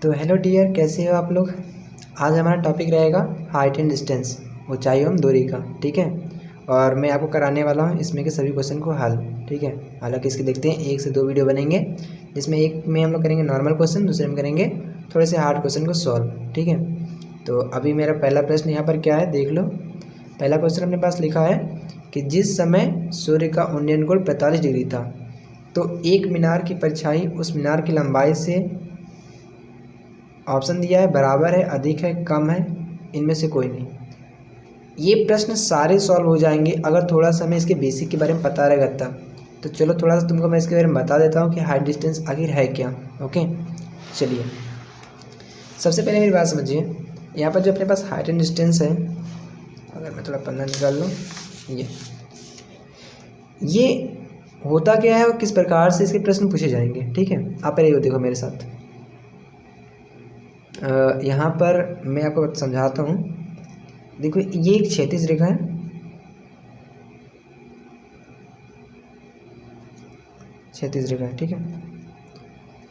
तो hello dear, कैसे हो आप लोग। आज हमारा टॉपिक रहेगा हाइट एंड डिस्टेंस, ऊंचाई एवं दूरी का। ठीक है, और मैं आपको कराने वाला हूं इसमें के सभी क्वेश्चन को हल। ठीक है, हालांकि इसके देखते हैं 1 से 2 वीडियो बनेंगे, जिसमें एक में हम लोग करेंगे नॉर्मल क्वेश्चन, दूसरे में करेंगे थोड़े से हार्ड क्वेश्चन को सॉल्व। ठीक है, तो अभी मेरा पहला प्रश्न यहाँ पर क्या है देख लो। पहला क्वेश्चन अपने पास लिखा है कि जिस समय सूर्य का उन्नयन कोण 45 डिग्री था, तो एक मीनार की परछाई उस मीनार की लंबाई से, ऑप्शन दिया है बराबर है, अधिक है, कम है, इनमें से कोई नहीं। ये प्रश्न सारे सॉल्व हो जाएंगे अगर थोड़ा सा हमें इसके बेसिक के बारे में पता रहेगा तब। तो चलो थोड़ा सा तुमको मैं इसके बारे में बता देता हूँ कि हाइट डिस्टेंस आखिर है क्या। ओके, चलिए सबसे पहले मेरी बात समझिए। यहाँ पर जो अपने पास हाइट एंड डिस्टेंस है, अगर मैं थोड़ा पन्ना निकाल लूँ, ये होता क्या है और किस प्रकार से इसके प्रश्न पूछे जाएंगे। ठीक है, आप पहले देखो मेरे साथ। यहाँ पर मैं आपको समझाता हूँ। देखो ये एक क्षैतिज रेखा है, क्षैतिज रेखा है। ठीक है,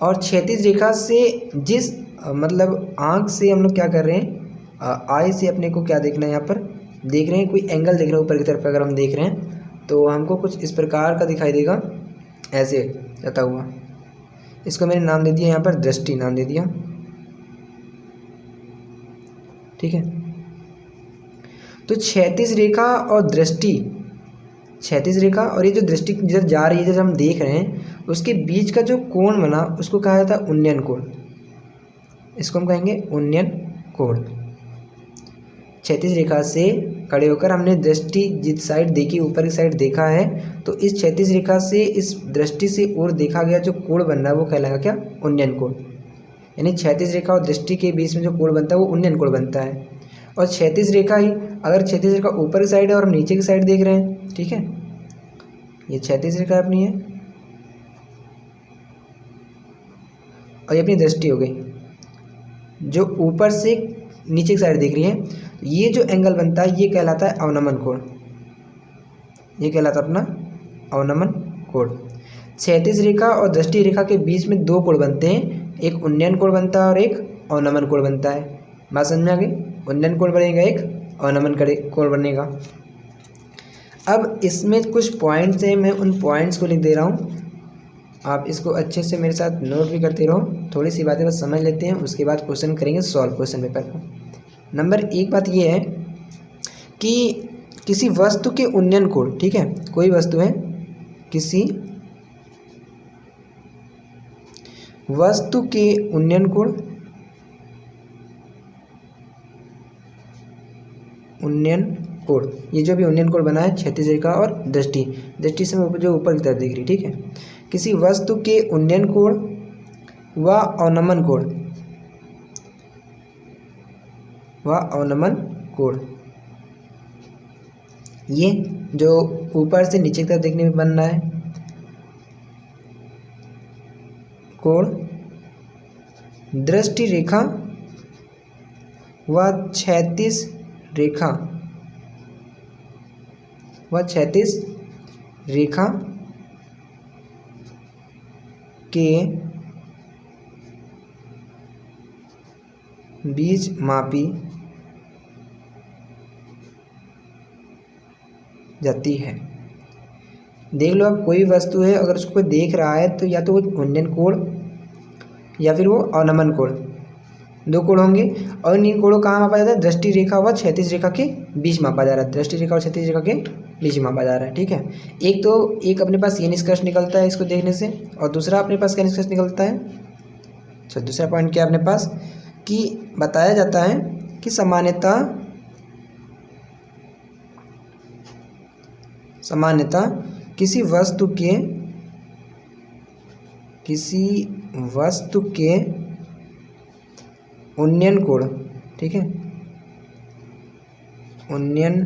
और क्षैतिज रेखा से जिस मतलब आँख से हम लोग क्या कर रहे हैं, आई से अपने को क्या देखना है, यहाँ पर देख रहे हैं कोई एंगल देख रहे हैं ऊपर की तरफ। अगर हम देख रहे हैं तो हमको कुछ इस प्रकार का दिखाई देगा, ऐसे जाता हुआ। इसको मैंने नाम दे दिया, यहाँ पर दृष्टि नाम दे दिया। ठीक है, तो क्षैतिज रेखा और दृष्टि, क्षैतिज रेखा और ये जो दृष्टि जिधर जा रही है, जिधर हम देख रहे हैं, उसके बीच का जो कोण बना उसको कहा जाता है उन्नयन कोण। इसको हम कहेंगे उन्नयन कोण। क्षैतिज रेखा से खड़े होकर हमने दृष्टि जिस साइड देखी, ऊपर की साइड देखा है, तो इस क्षैतिज रेखा से इस दृष्टि से और देखा गया जो कोण बन रहा है वो कहलाएगा क्या, उन्नयन कोण। यानी क्षैतिज रेखा और दृष्टि के बीच में जो कोण बनता है वो उन्नयन कोण बनता है। और क्षैतिज रेखा ही, अगर क्षैतिज रेखा ऊपर की साइड है और हम नीचे की साइड देख रहे हैं, ठीक है, ये क्षैतिज रेखा अपनी है और ये अपनी दृष्टि हो गई जो ऊपर से नीचे की साइड देख रही है। ये जो एंगल बनता है ये कहलाता है अवनमन कोण, ये कहलाता है अपना अवनमन कोण। क्षैतिज रेखा और दृष्टि रेखा के बीच में 2 कोण बनते हैं, एक उन्नयन कोण बनता है और एक अवनमन कोण बनता है। बात समझ में आ गई, उन्नयन कोण बनेगा एक, अवनमन कोण बनेगा। अब इसमें कुछ पॉइंट्स हैं, मैं उन पॉइंट्स को लिख दे रहा हूँ, आप इसको अच्छे से मेरे साथ नोट भी करते रहो। थोड़ी सी बातें बस समझ लेते हैं, उसके बाद क्वेश्चन करेंगे सॉल्व क्वेश्चन पेपर को। नंबर 1 बात ये है कि किसी वस्तु के उन्नयन कोण, ठीक है, कोई वस्तु है, किसी वस्तु के उन्नयन कोण, उन्नयन कोण, ये जो भी उन्नयन कोण बना है क्षैतिज रेखा और दृष्टि, दृष्टि से जो ऊपर की तरफ दिख रही, ठीक है, किसी वस्तु के उन्नयन कोण व अवनमन कोण, व अवनमन कोण, ये जो ऊपर से नीचे की तरफ देखने में बन रहा है कोण, दृष्टि रेखा व क्षैतिज रेखा व क्षैतिज रेखा के बीच मापी जाती है। देख लो, अब कोई वस्तु है, अगर उसको कोई देख रहा है तो या तो वो उन्नयन कोण या फिर वो अवनमन कोण, 2 कोण होंगे। और इन कोणों कहाँ मापा जाता है, दृष्टि रेखा व क्षैतिज रेखा के बीच मापा जा रहा है, दृष्टि रेखा और क्षैतिज रेखा के बीच मापा जा रहा है। ठीक है, एक अपने पास ये निष्कर्ष निकलता है इसको देखने से, और दूसरा अपने पास क्या निष्कर्ष निकलता है। अच्छा, दूसरा पॉइंट क्या है अपने पास कि बताया जाता है कि सामान्यतः किसी वस्तु के उन्नयन कोण, ठीक है, उन्नयन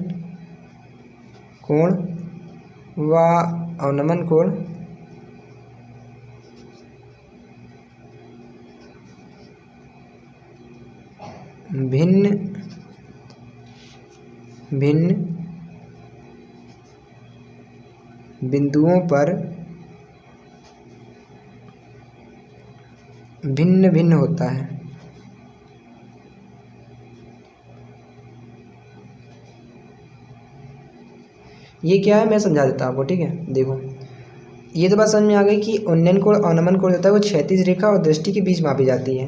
कोण व अवनमन कोण भिन्न भिन्न बिंदुओं पर भिन्न भिन्न होता है। ये क्या है मैं समझा देता हूँ आपको, ठीक है। देखो ये तो बात समझ में आ गई कि उन्नयन कोण अवनमन कोण होता है वो क्षैतिज रेखा और दृष्टि के बीच मापी जाती है।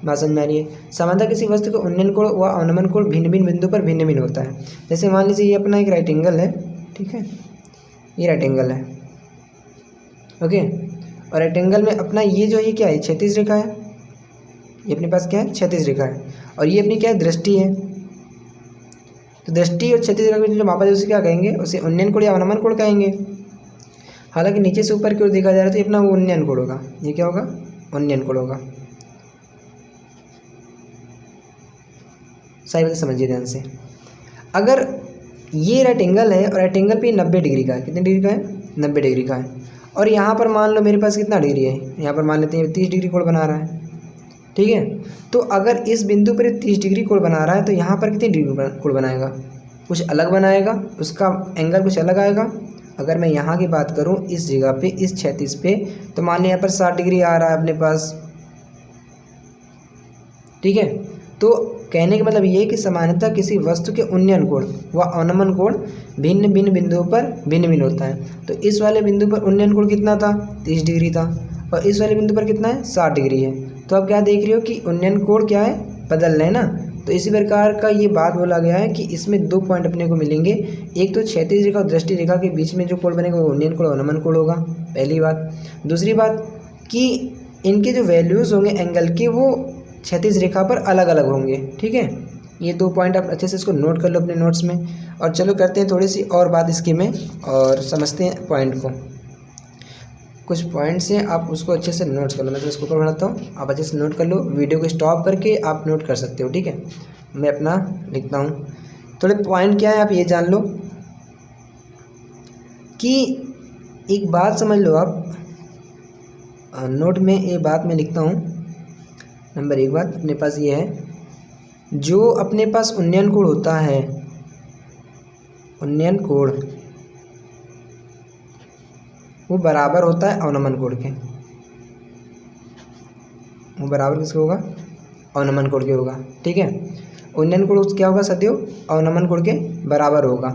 बात समझ में आ रही है। सामान्यतः किसी वस्तु का उन्नयन कोण व अवनमन कोण भिन्न भिन्न बिंदु पर भिन्न भिन्न होता है। जैसे मान लीजिए ये अपना एक राइट एंगल है, ठीक है, ये राइट एंगल है, ओके। और राइट एंगल में अपना ये जो ये क्या है, क्षैतिज रेखा है, ये अपने पास क्या है, क्षैतिज रेखा है। और ये अपनी क्या है, दृष्टि है। तो दृष्टि और क्षैतिज रेखा में जो मापा जाए उसे क्या कहेंगे, उसे उन्नयन कोण या अवनमन कोण कहेंगे। हालांकि नीचे से ऊपर की ओर देखा जा रहा है तो ये अपना वो उन्नयन कोण होगा। ये क्या होगा, उन्नयन कोण होगा। सही बात समझिए ध्यान से। अगर ये राइट एंगल है और राइट एंगल पे 90 डिग्री का है, कितने डिग्री का है, 90 डिग्री का है। और यहाँ पर मान लो मेरे पास कितना डिग्री है, यहाँ पर मान लेते हैं 30 डिग्री कोण बना रहा है, ठीक है। तो अगर इस बिंदु पर 30 डिग्री कोण बना रहा है तो यहाँ पर कितनी डिग्री कोण बनाएगा, कुछ अलग बनाएगा, उसका एंगल कुछ अलग आएगा। अगर मैं यहाँ की बात करूँ इस जगह पे, इस क्षैतिज पे, तो मान लिया यहाँ पर 60 डिग्री आ रहा है अपने पास, ठीक है। तो कहने का मतलब ये है कि सामान्यतः किसी वस्तु के उन्नयन कोण व अवनमन कोण भिन्न भिन्न बिंदुओं पर भिन्न भिन्न होता है। तो इस वाले बिंदु पर उन्नयन कोण कितना था, 30 डिग्री था, और इस वाले बिंदु पर कितना है, 60 डिग्री है। तो आप क्या देख रहे हो कि उन्नयन कोण क्या है, बदल रहे हैं ना। तो इसी प्रकार का ये बात बोला गया है कि इसमें 2 पॉइंट अपने को मिलेंगे। एक तो क्षैतिज रेखा और दृष्टि रेखा के बीच में जो कोण बनेगा वो उन्नयन कोण अवनमन कोण होगा, पहली बात। दूसरी बात कि इनके जो वैल्यूज़ होंगे एंगल के वो क्षैतिज रेखा पर अलग अलग होंगे, ठीक है। ये 2 पॉइंट आप अच्छे से इसको नोट कर लो अपने नोट्स में। और चलो करते हैं थोड़ी सी और बात इसकी में और समझते हैं पॉइंट को। कुछ पॉइंट्स हैं, आप उसको अच्छे से नोट कर लो। मैं तो इसको ऊपर बनाता हूँ, आप अच्छे से नोट कर लो। वीडियो को स्टॉप करके आप नोट कर सकते हो, ठीक है। मैं अपना लिखता हूँ। थोड़े पॉइंट क्या है आप ये जान लो कि एक बात समझ लो आप, नोट में ये बात मैं लिखता हूँ। नंबर 1 बात अपने पास ये है, जो अपने पास उन्नयन कोण होता है, उन्नयन कोण वो बराबर होता है अवनमन कोण के। वो बराबर किसके होगा, अवनमन कोण के होगा, ठीक है। उन्नयन कोण क्या होगा सदैव, अवनमन कोण के बराबर होगा।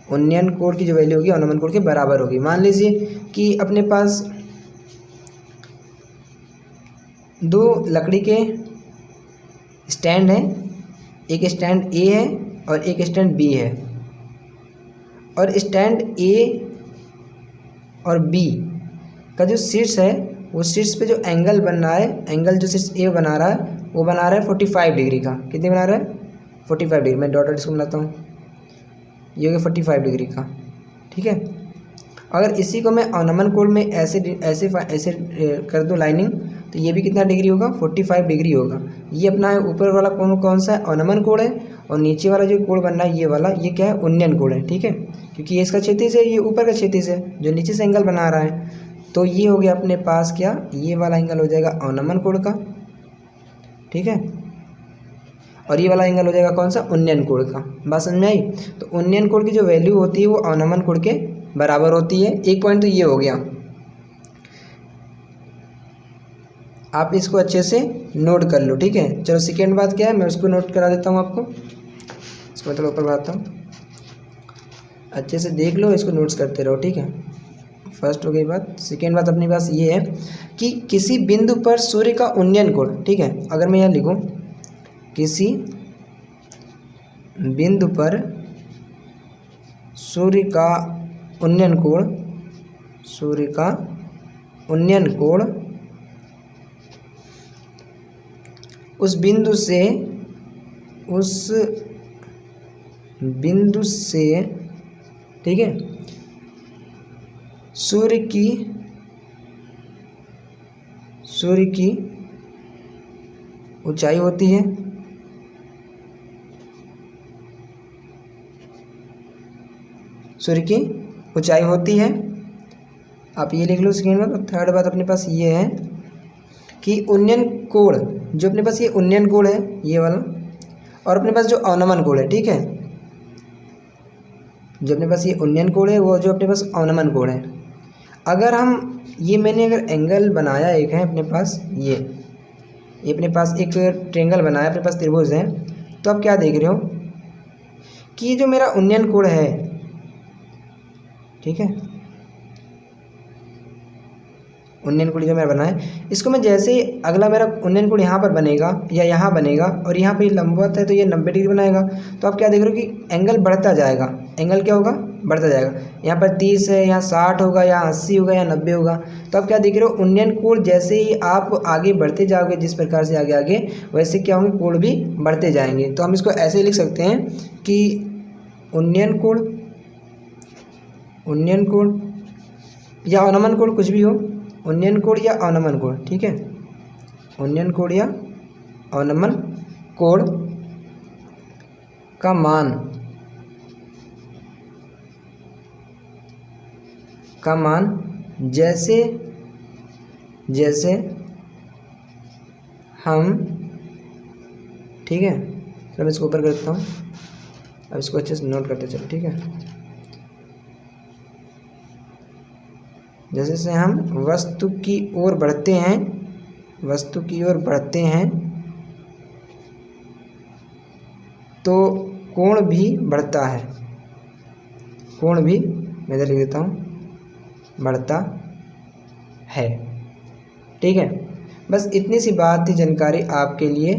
उन्नयन कोण की जो वैल्यू होगी अवनमन कोण के बराबर होगी। मान लीजिए कि अपने पास 2 लकड़ी के स्टैंड है, एक स्टैंड ए है और एक स्टैंड बी है। और स्टैंड ए और बी का जो शीर्ष है वो शीर्ष पे जो एंगल बन रहा है, एंगल जो शीर्ष ए बना रहा है वो बना रहा है 45 डिग्री का। कितने बना रहा है, 45 डिग्री। मैं डॉट इसको बनाता हूँ, ये हो गया 45 डिग्री का, ठीक है। अगर इसी को मैं अवनमन कोण में ऐसे ऐसे ऐसे कर दूँ लाइनिंग, तो ये भी कितना डिग्री होगा, 45 डिग्री होगा। ये अपना है ऊपर वाला कोण कौन सा है, अवनमन कोण है। और नीचे वाला जो कोण बन रहा है ये वाला, ये क्या है, उन्नयन कोण है, ठीक है। क्योंकि ये इसका क्षैतिज है, ये ऊपर का क्षैतिज है जो नीचे से एंगल बना रहा है। तो ये हो गया अपने पास क्या, ये वाला एंगल हो जाएगा अवनमन कोण का, ठीक है। और ये वाला एंगल हो जाएगा कौन सा, उन्नयन कोण का। बात समझ में आई। तो उन्नयन कोण की जो वैल्यू होती है वो अवनमन कोण के बराबर होती है। एक पॉइंट तो ये हो गया, आप इसको अच्छे से नोट कर लो, ठीक है। चलो सेकेंड बात क्या है, मैं उसको नोट करा देता हूँ आपको। इसको मैं थोड़ा ऊपर बढ़ाता हूँ, अच्छे से देख लो, इसको नोट्स करते रहो, ठीक है। फर्स्ट हो गई बात। सेकेंड बात अपने पास ये है कि किसी बिंदु पर सूर्य का उन्नयन कोण, ठीक है। अगर मैं यहाँ लिखूँ किसी बिंदु पर सूर्य का उन्नयन कोण, सूर्य का उन्नयन कोण उस बिंदु से, ठीक है, सूर्य की ऊंचाई होती है, सूर्य की ऊंचाई होती है। आप ये लिख लो सेकेंड बात। और थर्ड बात अपने पास ये है कि उन्नयन कोण, जो अपने पास ये उन्नयन कोण है ये वाला, और अपने पास जो अवनमन कोण है, ठीक है, जो अपने पास ये उन्नयन कोण है वो जो अपने पास अवनमन कोण है। अगर हम ये मैंने अगर एंगल बनाया एक है अपने पास, ये अपने पास एक ट्रायंगल बनाया, अपने पास त्रिभुज है। तो आप क्या देख रहे हो कि जो मेरा उन्नयन कोण है ठीक है, उन्नयन कोण जो मेरा बना है, इसको मैं जैसे अगला मेरा उन्नयन कोण यहाँ पर बनेगा या यहाँ बनेगा और यहाँ पे लंबवत है तो ये 90 डिग्री बनाएगा। तो आप क्या देख रहे हो कि एंगल बढ़ता जाएगा, एंगल क्या होगा, बढ़ता जाएगा। यहाँ पर 30 है, यहाँ 60 होगा, यहाँ 80 होगा, यहाँ 90 होगा। तो आप क्या देख रहे हो, उन्नयन कोण जैसे ही आप आगे बढ़ते जाओगे, जिस प्रकार से आगे आगे, वैसे क्या होंगे, कोण भी बढ़ते जाएंगे। तो हम इसको ऐसे लिख सकते हैं कि उन्नयन कोण या अवनमन कोण, कुछ भी हो, उन्नयन कोण या अवनमन कोण, ठीक है, उन्नयन कोण या अवनमन कोण का मान जैसे जैसे हम, ठीक है, तो मैं इसको ऊपर कर देता हूँ। अब इसको अच्छे से नोट करते चलो, ठीक है। जैसे जैसे हम वस्तु की ओर बढ़ते हैं तो कोण भी बढ़ता है, कोण भी मैं इधर लिख देता हूँ, बढ़ता है, ठीक है। बस इतनी सी बात थी जानकारी आपके लिए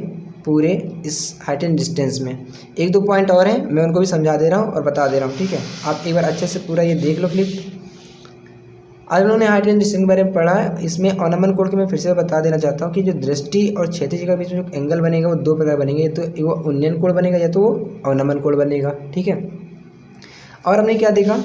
पूरे इस हाइट एंड डिस्टेंस में। एक दो पॉइंट और हैं, मैं उनको भी समझा दे रहा हूँ और बता दे रहा हूँ, ठीक है। आप एक बार अच्छे से पूरा ये देख लो क्लिप। आज उन्होंने हाइट एंड डिस्टेंस के बारे में पढ़ा है। इसमें अवनमन कोण के मैं फिर से बता देना चाहता हूँ कि जो दृष्टि और क्षैतिज के बीच में जो एंगल बनेगा वो दो प्रकार बनेंगे, तो वो उन्नयन कोण बनेगा या तो वो अवनमन कोण बनेगा, ठीक है। और हमने क्या देखा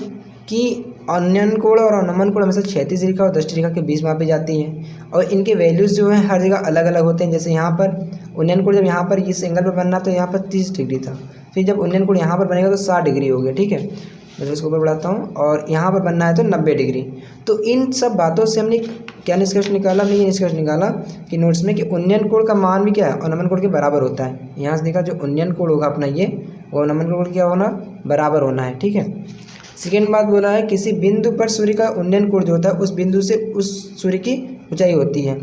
कि उन्नयन कोण और अवनमन कोण हमेशा क्षैतिज रेखा और दृष्टि रेखा के बीच मापी जाती हैं और इनके वैल्यूज़ जो हैं हर जगह अलग अलग होते हैं। जैसे यहाँ पर उन्नयन कोण जब यहाँ पर इस एंगल पर बनना तो यहाँ पर 30 डिग्री था, फिर जब उन्नयन कोण यहाँ पर बनेगा तो 60 डिग्री हो गया, ठीक है। मैं इसको ऊपर बढ़ाता हूँ और यहाँ पर बनना है तो 90 डिग्री। तो इन सब बातों से हमने क्या निष्कर्ष निकाला, हमने ये निष्कर्ष निकाला कि नोट्स में कि उन्नयन कोण का मान भी क्या है, अवनमन कोण के बराबर होता है। यहाँ से देखा जो उन्नयन कोण होगा अपना ये, वो अवनमन कोण क्या होना, बराबर होना है, ठीक है। सेकेंड बात बोला है किसी बिंदु पर सूर्य का उन्नयन कोण जो होता है उस बिंदु से उस सूर्य की ऊंचाई होती है।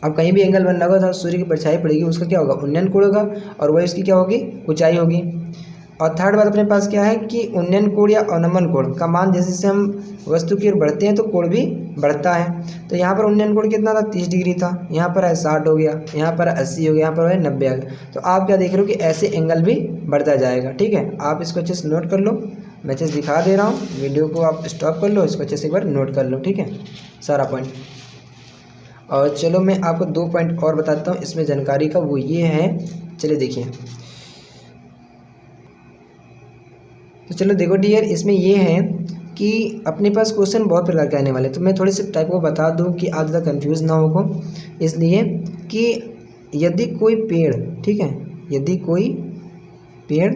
अब कहीं भी एंगल बनना होगा तो सूर्य की परछाई पड़ेगी, उसका क्या होगा, उन्नयन कोण होगा और वही उसकी क्या होगी, ऊंचाई होगी। और थर्ड बात अपने पास क्या है कि उन्नयन कोण या अवनमन कोण का मान जैसे जैसे हम वस्तु की ओर बढ़ते हैं तो कोण भी बढ़ता है। तो यहाँ पर उन्नयन कोण कितना था, 30 डिग्री था, यहाँ पर है 60 हो गया, यहाँ पर 80 हो गया, यहाँ पर है 90 आ गया। तो आप क्या देख रहे हो कि ऐसे एंगल भी बढ़ता जाएगा, ठीक है। आप इसको अच्छे से नोट कर लो, मैं अच्छे से दिखा दे रहा हूँ, वीडियो को आप स्टॉप कर लो, इसको अच्छे से एक बार नोट कर लो, ठीक है, सारा पॉइंट। और चलो मैं आपको 2 पॉइंट और बताता हूँ इसमें जानकारी का, वो ये है, चलिए देखिए। तो चलो देखो डियर, इसमें ये है कि अपने पास क्वेश्चन बहुत प्रकार के आने वाले, तो मैं थोड़े से टाइप को बता दूं कि आप ज़्यादा कंफ्यूज ना हो को, इसलिए कि यदि कोई पेड़, ठीक है, यदि कोई पेड़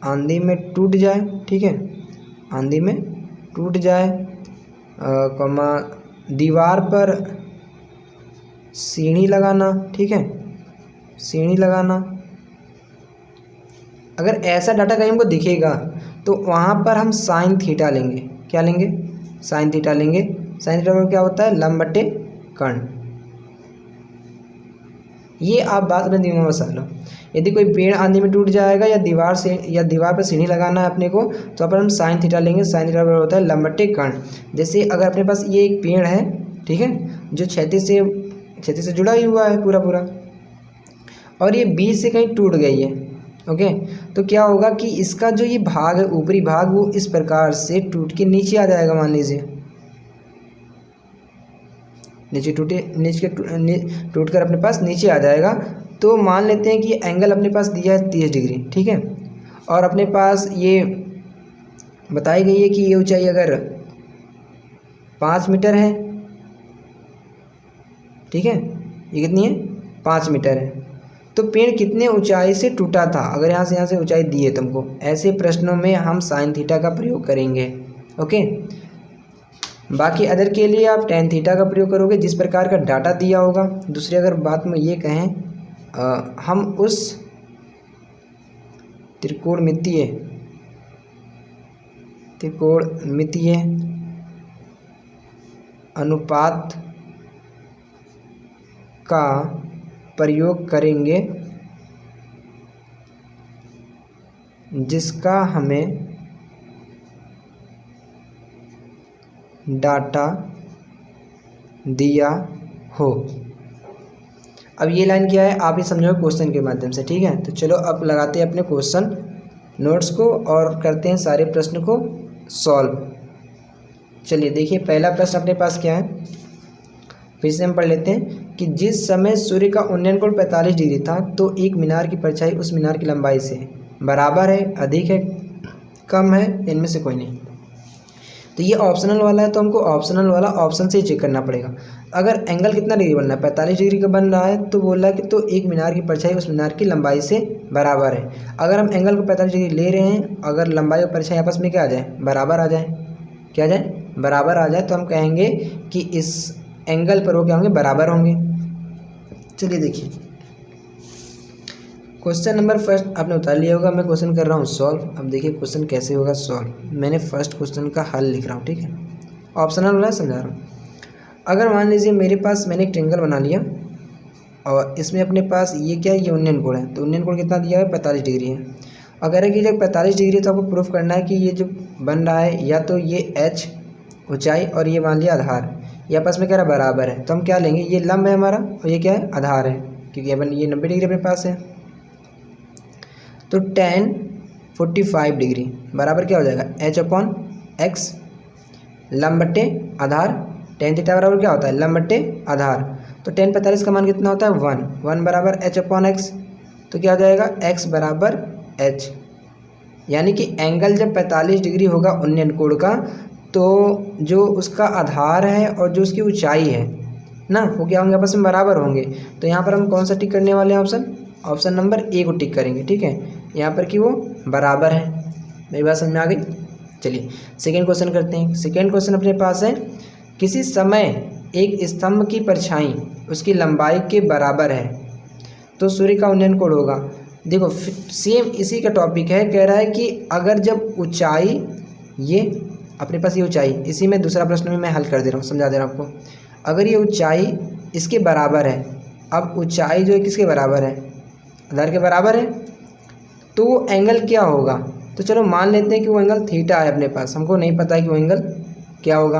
आंधी में टूट जाए, ठीक है, आंधी में टूट जाए, दीवार पर सीढ़ी लगाना, ठीक है, सीढ़ी लगाना, अगर ऐसा डाटा कहीं हमको दिखेगा तो वहाँ पर हम साइन थीटा लेंगे। क्या लेंगे, साइन थीटा लेंगे। साइन थीटा क्या होता है, लंब बटे कर्ण। ये आप बात अपने दिमाग में बसा लो। यदि कोई पेड़ आंधी में टूट जाएगा या दीवार पर सीढ़ी लगाना है अपने को, तो अपन हम साइन थीटा लेंगे। साइन थीटा होता है लंब बटे कर्ण। जैसे अगर अपने पास ये एक पेड़ है, ठीक है, जो क्षैतिज से जुड़ा ही हुआ है पूरा, और ये बीच से कहीं टूट गई है, ओके, तो क्या होगा कि इसका जो ये भाग है, ऊपरी भाग, वो इस प्रकार से टूट के नीचे आ जाएगा। मान लीजिए टूट कर अपने पास नीचे आ जाएगा। तो मान लेते हैं कि ये एंगल अपने पास दिया है 30 डिग्री, ठीक है, और अपने पास ये बताई गई है कि ये ऊंचाई अगर 5 मीटर है, ठीक है, ये कितनी है, 5 मीटर है। तो पेड़ कितने ऊंचाई से टूटा था, अगर यहाँ से ऊंचाई दी है तुमको, ऐसे प्रश्नों में हम साइन थीटा का प्रयोग करेंगे, ओके। बाकी अदर के लिए आप टेन थीटा का प्रयोग करोगे जिस प्रकार का डाटा दिया होगा। दूसरी अगर बात में ये कहें, हम उस त्रिकोणमितीय अनुपात का प्रयोग करेंगे जिसका हमें डाटा दिया हो। अब ये लाइन क्या है आप ही समझो क्वेश्चन के माध्यम से, ठीक है। तो चलो अब लगाते हैं अपने क्वेश्चन नोट्स को और करते हैं सारे प्रश्न को सॉल्व। चलिए देखिए पहला प्रश्न अपने पास क्या है, फिर से हम पढ़ लेते हैं कि जिस समय सूर्य का उन्नयन कोण 45 डिग्री था तो एक मीनार की परछाई उस मीनार की लंबाई से बराबर है, अधिक है, कम है, इनमें से कोई नहीं। तो ये ऑप्शनल वाला है तो हमको ऑप्शनल वाला ऑप्शन से ही चेक करना पड़ेगा। अगर एंगल कितना डिग्री बनना है 45 डिग्री का बन रहा है तो बोल रहा है कि तो एक मीनार की परछाई उस मीनार की लंबाई से बराबर है। अगर हम एंगल को 45 डिग्री ले रहे हैं, अगर लंबाई और परछाई आपस में क्या आ जाए, बराबर आ जाए, क्या आ जाए, बराबर आ जाए, तो हम कहेंगे कि इस एंगल पर वो क्या होंगे, बराबर होंगे। चलिए देखिए क्वेश्चन नंबर फर्स्ट आपने उतार लिया होगा, मैं क्वेश्चन कर रहा हूँ सॉल्व। अब देखिए क्वेश्चन कैसे होगा सॉल्व। मैंने फर्स्ट क्वेश्चन का हल लिख रहा हूँ, ठीक है, ऑप्शनल वाला समझा रहा हूँ। अगर मान लीजिए मेरे पास मैंने एक ट्रायंगल बना लिया और इसमें अपने पास ये क्या है, ये उन्नयन कोण है। तो उन्नयन कोण कितना दिया है, 45 डिग्री है। अगर कि जब 45 डिग्री तो आपको प्रूफ करना है कि ये जो बन रहा है या तो ये h ऊंचाई और ये मान लिया आधार, ये आपस में क्या रहा, बराबर है। तो हम क्या लेंगे, ये लंब है हमारा और ये क्या है, आधार है, क्योंकि अपन ये 90 डिग्री अपने पास है। तो tan 45 डिग्री बराबर क्या हो जाएगा, h/x लंब बट्टे आधार। tan थीटा बराबर क्या होता है, लंब बट्टे आधार। तो tan 45 का मान कितना होता है, 1 बराबर h/x। तो क्या हो जाएगा, x बराबर h। यानी कि एंगल जब 45 डिग्री होगा उन्नयन कोण का, तो जो उसका आधार है और जो उसकी ऊंचाई है ना, वो क्या होंगे, आपस में बराबर होंगे। तो यहाँ पर हम कौन सा टिक करने वाले हैं, ऑप्शन नंबर ए को टिक करेंगे, ठीक है, यहाँ पर कि वो बराबर है। मेरी बात समझ में आ गई। चलिए सेकेंड क्वेश्चन करते हैं। सेकेंड क्वेश्चन अपने पास है, किसी समय एक स्तंभ की परछाई उसकी लंबाई के बराबर है तो सूर्य का उन्नयन कोण होगा। देखो सेम इसी का टॉपिक है, कह रहा है कि अगर जब ऊंचाई, ये अपने पास ये ऊंचाई, इसी में दूसरा प्रश्न में मैं हल कर दे रहा हूँ, समझा दे रहा हूँ आपको। अगर ये ऊंचाई इसके बराबर है, अब ऊंचाई जो है किसके बराबर है, आधार के बराबर है, तो वो एंगल क्या होगा। तो चलो मान लेते हैं कि वो एंगल थीटा है अपने पास, हमको नहीं पता है कि वो एंगल क्या होगा।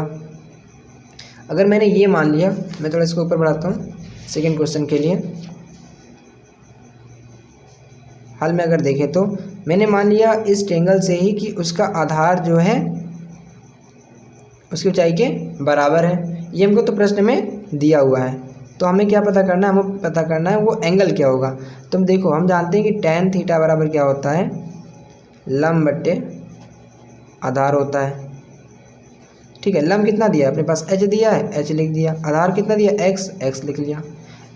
अगर मैंने ये मान लिया, मैं थोड़ा इसको ऊपर बढ़ाता हूँ सेकेंड क्वेश्चन के लिए। हल में अगर देखें तो मैंने मान लिया इस ट्रायंगल से ही कि उसका आधार जो है उसकी ऊंचाई के बराबर है। ये हमको तो प्रश्न में दिया हुआ है, तो हमें क्या पता करना है, हमें पता करना है वो एंगल क्या होगा। तुम देखो हम जानते हैं कि tan थीटा बराबर क्या होता है, लंब बट्टे आधार होता है, ठीक है। लंब कितना दिया है अपने पास, h दिया है, h लिख दिया। आधार कितना दिया, x लिख लिया।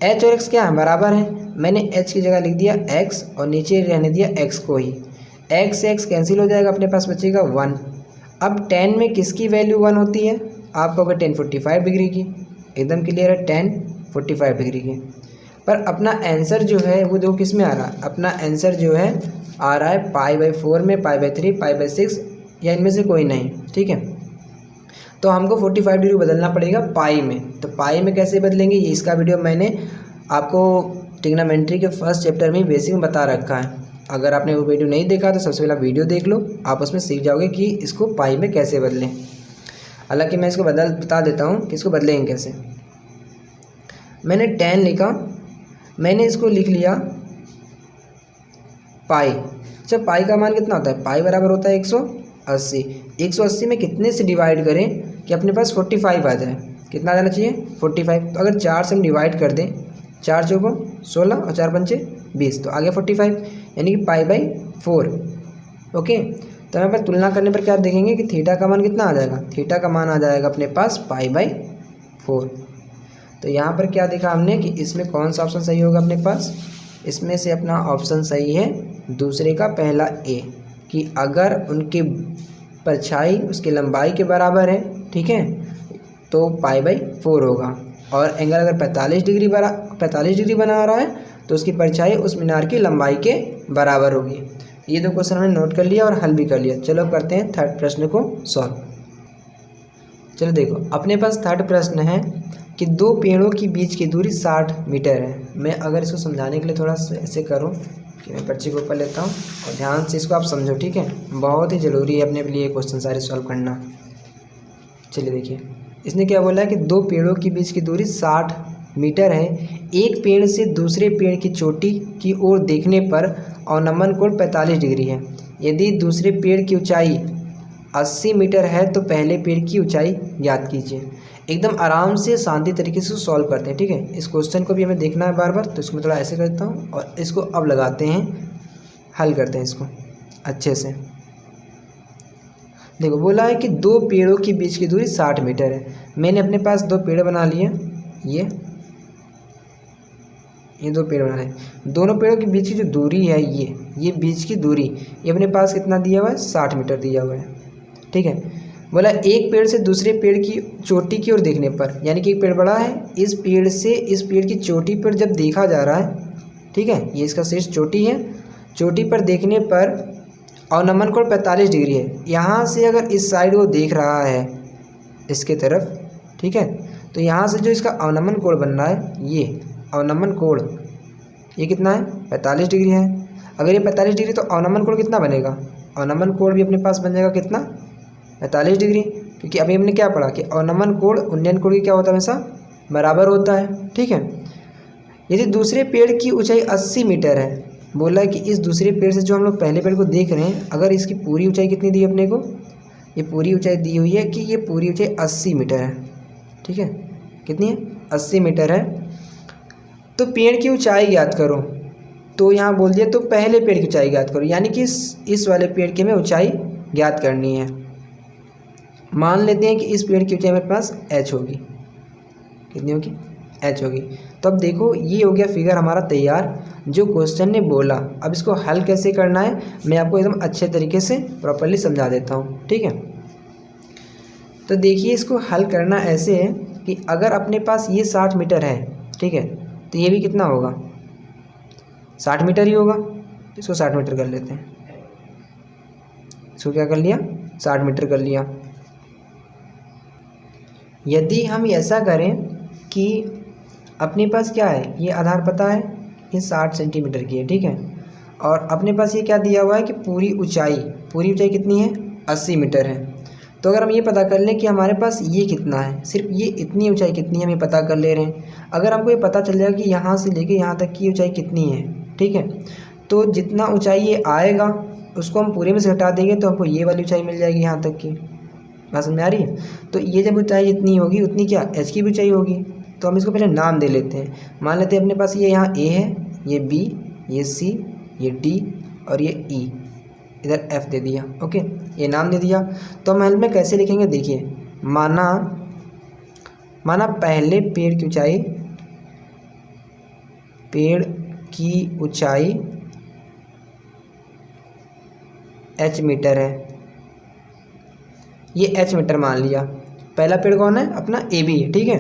h और x क्या है, बराबर है। मैंने h की जगह लिख दिया x और नीचे रहने दिया x को ही। x से x कैंसिल हो जाएगा, अपने पास बचेगा 1। अब tan में किसकी वैल्यू 1 होती है, आप कहोगे tan 45 डिग्री की, एकदम क्लियर है, tan 45 डिग्री की। पर अपना आंसर जो है वो देखो किस में आ रहा है, अपना आंसर जो है आ रहा है π/4 में, π/3, π/6 या इनमें से कोई नहीं, ठीक है। तो हमको 45 डिग्री बदलना पड़ेगा पाई में। तो पाई में कैसे बदलेंगे, ये इसका वीडियो मैंने आपको ट्रिग्नोमेट्री के फर्स्ट चैप्टर में बेसिक में बता रखा है। अगर आपने वो वीडियो नहीं देखा तो सबसे पहला वीडियो देख लो, आप उसमें सीख जाओगे कि इसको पाई में कैसे बदलें। हालांकि मैं इसको बता देता हूँ कि इसको बदलेंगे कैसे। मैंने tan लिखा, मैंने इसको लिख लिया पाई। अच्छा पाई का मान कितना होता है, पाई बराबर होता है 180। 180 में कितने से डिवाइड करें कि अपने पास 45 आ जाए, कितना आ जाना चाहिए, 45। तो अगर 4 से हम डिवाइड कर दें, 4 चौको 16 और 4 पंचे 20, तो आ गया 45, यानी कि π/4। ओके, तो यहाँ पर तुलना करने पर क्या देखेंगे कि थीटा का मान कितना आ जाएगा, थीटा का मान आ जाएगा अपने पास π/4। तो यहाँ पर क्या देखा हमने कि इसमें कौन सा ऑप्शन सही होगा अपने पास, इसमें से अपना ऑप्शन सही है दूसरे का पहला ए, कि अगर उनकी परछाई उसकी लंबाई के बराबर है, ठीक है, तो π/4 होगा। और एंगल अगर 45 डिग्री बना रहा है तो उसकी परछाई उस मीनार की लंबाई के बराबर होगी। ये दो क्वेश्चन हमने नोट कर लिया और हल भी कर लिया। चलो करते हैं थर्ड प्रश्न को सॉल्व। चलो देखो अपने पास थर्ड प्रश्न है कि दो पेड़ों के बीच की दूरी 60 मीटर है। मैं अगर इसको समझाने के लिए थोड़ा सा ऐसे करूँ कि मैं पर्ची को ऊपर लेता हूँ और ध्यान से इसको आप समझो, ठीक है। बहुत ही ज़रूरी है अपने लिए क्वेश्चन सारे सॉल्व करना। चलिए देखिए, इसने क्या बोला है कि दो पेड़ों के बीच की दूरी 60 मीटर है। एक पेड़ से दूसरे पेड़ की चोटी की ओर देखने पर अवनमन कोण 45 डिग्री है। यदि दूसरे पेड़ की ऊंचाई 80 मीटर है तो पहले पेड़ की ऊंचाई ज्ञात कीजिए। एकदम आराम से शांति तरीके से सॉल्व करते हैं, ठीक है। इस क्वेश्चन को भी हमें देखना है बार बार, तो इसको मैं थोड़ा ऐसे करता हूँ और इसको अब लगाते हैं, हल करते हैं इसको अच्छे से। देखो बोला है कि दो पेड़ों के बीच की दूरी 60 मीटर है। मैंने अपने पास दो पेड़ बना लिए, ये दो पेड़ बना रहे। दोनों पेड़ों के बीच की जो दूरी है ये बीच की दूरी ये अपने पास कितना दिया हुआ है, 60 मीटर दिया हुआ है, ठीक है। बोला एक पेड़ से दूसरे पेड़ की चोटी की ओर देखने पर, यानी कि एक पेड़ बड़ा है, इस पेड़ से इस पेड़ की चोटी पर जब देखा जा रहा है, ठीक है, ये इसका शीर्ष चोटी है, चोटी पर देखने पर अवनमन कोण 45 डिग्री है। यहाँ से अगर इस साइड वो देख रहा है इसके तरफ, ठीक है, तो यहाँ से जो इसका अवनमन कोण बन रहा है, ये अवनमन कोण ये कितना है, 45 डिग्री है। अगर ये 45 डिग्री तो अवनमन कोण कितना बनेगा, अवनमन कोण भी अपने पास बन जाएगा कितना, 45 डिग्री। क्योंकि अभी हमने क्या पढ़ा कि अवनमन कोण उन्नयन कोण की क्या होता है, हमेशा बराबर होता है, ठीक है। यदि दूसरे पेड़ की ऊंचाई 80 मीटर है, बोला है कि इस दूसरे पेड़ से जो हम लोग पहले पेड़ को देख रहे हैं, अगर इसकी पूरी ऊंचाई कितनी दी है अपने को, ये पूरी ऊंचाई दी हुई है कि ये पूरी ऊंचाई 80 मीटर है, ठीक है। कितनी है, 80 मीटर है। तो पेड़ की ऊंचाई ज्ञात करो, तो यहाँ बोल दिया तो पहले पेड़ की ऊंचाई ज्ञात करो, यानी कि इस वाले पेड़ की हमें ऊंचाई ज्ञात करनी है। मान लेते हैं कि इस पेड़ की ऊंचाई मेरे पास h होगी, कितनी होगी, h होगी। तो अब देखो ये हो गया फिगर हमारा तैयार जो क्वेश्चन ने बोला। अब इसको हल कैसे करना है मैं आपको एकदम अच्छे तरीके से प्रॉपर्ली समझा देता हूँ, ठीक है। तो देखिए इसको हल करना ऐसे है कि अगर अपने पास ये 60 मीटर है, ठीक है, तो ये भी कितना होगा, 60 मीटर ही होगा। इसको 60 मीटर कर लेते हैं, इसको क्या कर लिया, 60 मीटर कर लिया। यदि हम ऐसा करें कि अपने पास क्या है, ये आधार पता है, ये 60 सेंटीमीटर की है, ठीक है, और अपने पास ये क्या दिया हुआ है कि पूरी ऊंचाई कितनी है, 80 मीटर है। तो अगर हम ये पता कर लें कि हमारे पास ये कितना है, सिर्फ ये इतनी ऊंचाई कितनी है हम ये पता कर ले रहे हैं। अगर हमको ये पता चल जाएगा कि यहाँ से लेके यहाँ तक की ऊंचाई कितनी है, ठीक है, तो जितना ऊंचाई ये आएगा उसको हम पूरे में से घटा देंगे तो हमको ये वाली ऊंचाई मिल जाएगी यहाँ तक की। बात समझ में आ रही है। तो ये जब ऊंचाई इतनी होगी उतनी क्या h की भी ऊंचाई होगी। तो हम इसको पहले नाम दे लेते हैं। मान लेते हैं अपने पास ये यहाँ a है, ये b, ये c, ये d और ये e, इधर f दे दिया। ओके, ये नाम दे दिया। तो हम हल में कैसे लिखेंगे, देखिए माना पहले पेड़ की ऊंचाई h मीटर है, ये h मीटर मान लिया। पहला पेड़ कौन है, अपना AB है, ठीक है।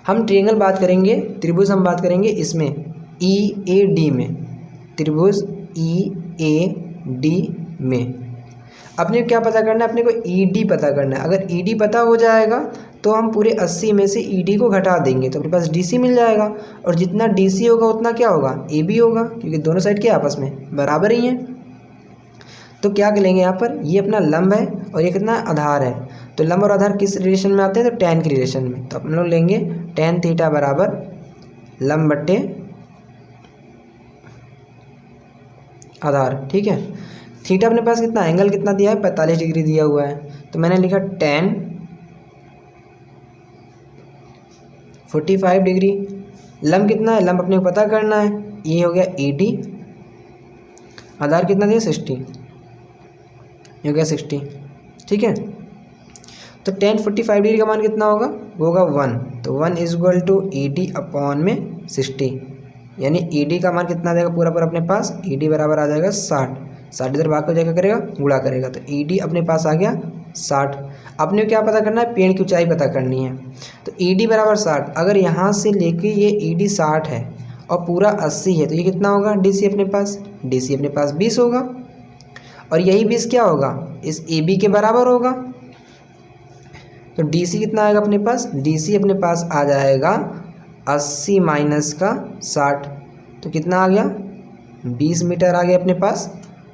हम ट्रायंगल बात करेंगे, त्रिभुज हम बात करेंगे इसमें EAD में, त्रिभुज EAD में अपने को क्या पता करना है, अपने को ED पता करना है। अगर ED पता हो जाएगा तो हम पूरे 80 में से ED को घटा देंगे तो अपने पास DC मिल जाएगा, और जितना DC होगा उतना क्या होगा, AB होगा, क्योंकि दोनों साइड के आपस में बराबर ही हैं। तो क्या करेंगे यहाँ पर, ये अपना लंब है और ये कितना आधार है। तो लंब और आधार किस रिलेशन में आते हैं, तो tan के रिलेशन में। तो अपन लोग लेंगे tan थीटा बराबर लंब बट्टे आधार, ठीक है। थीटा अपने पास कितना, एंगल कितना दिया है, 45 डिग्री दिया हुआ है। तो मैंने लिखा tan 45 डिग्री। लंब कितना है, लंब अपने को पता करना है, ये हो गया AD। आधार कितना दिया, 60, ये हो गया 60, ठीक है। तो tan 45 डिग्री का मान कितना होगा, वो होगा 1। तो 1 = ED अपॉन में 60, यानी ED का मान कितना आ जाएगा पूरा अपने पास, ED बराबर आ जाएगा 60। 60 इधर भाग को जाकर करेगा, गुणा करेगा, तो ED अपने पास आ गया 60। अपने को क्या पता करना है, पेड़ की ऊंचाई पता करनी है। तो ED बराबर 60, अगर यहाँ से लेके ये ED 60 है और पूरा 80 है तो ये कितना होगा, DC अपने पास, DC अपने पास 20 होगा, और यही 20 क्या होगा, इस AB के बराबर होगा। तो DC कितना आएगा अपने पास, DC अपने पास आ जाएगा 80 - का 60, तो कितना आ गया 20 मीटर आ गया अपने पास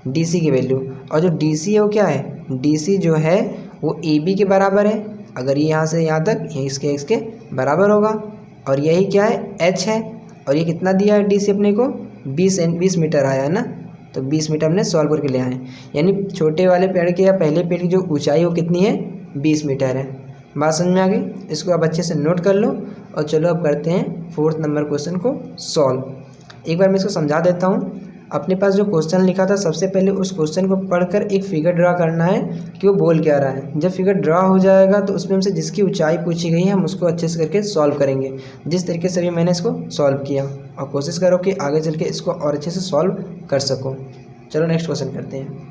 DC की वैल्यू। और जो DC है वो क्या है, DC जो है वो AB के बराबर है। अगर ये यहाँ से यहाँ तक ये इसके बराबर होगा। और यही क्या है, H है। और ये कितना दिया है DC अपने को, 20 मीटर आया है ना। तो 20 मीटर हमने सॉल्व करके ले आए। यानी छोटे वाले पेड़ के या पहले पेड़ की जो ऊंचाई वो कितनी है, 20 मीटर है। बात समझ में आ गई। इसको आप अच्छे से नोट कर लो। और चलो अब करते हैं 4th नंबर क्वेश्चन को सॉल्व। एक बार मैं इसको समझा देता हूँ। अपने पास जो क्वेश्चन लिखा था, सबसे पहले उस क्वेश्चन को पढ़कर एक फिगर ड्रा करना है कि वो बोल क्या रहा है। जब फिगर ड्रा हो जाएगा तो उसमें हमसे जिसकी ऊंचाई पूछी गई है हम उसको अच्छे से करके सॉल्व करेंगे, जिस तरीके से भी मैंने इसको सॉल्व किया। और कोशिश करो कि आगे चल के इसको और अच्छे से सॉल्व कर सको। चलो नेक्स्ट क्वेश्चन करते हैं।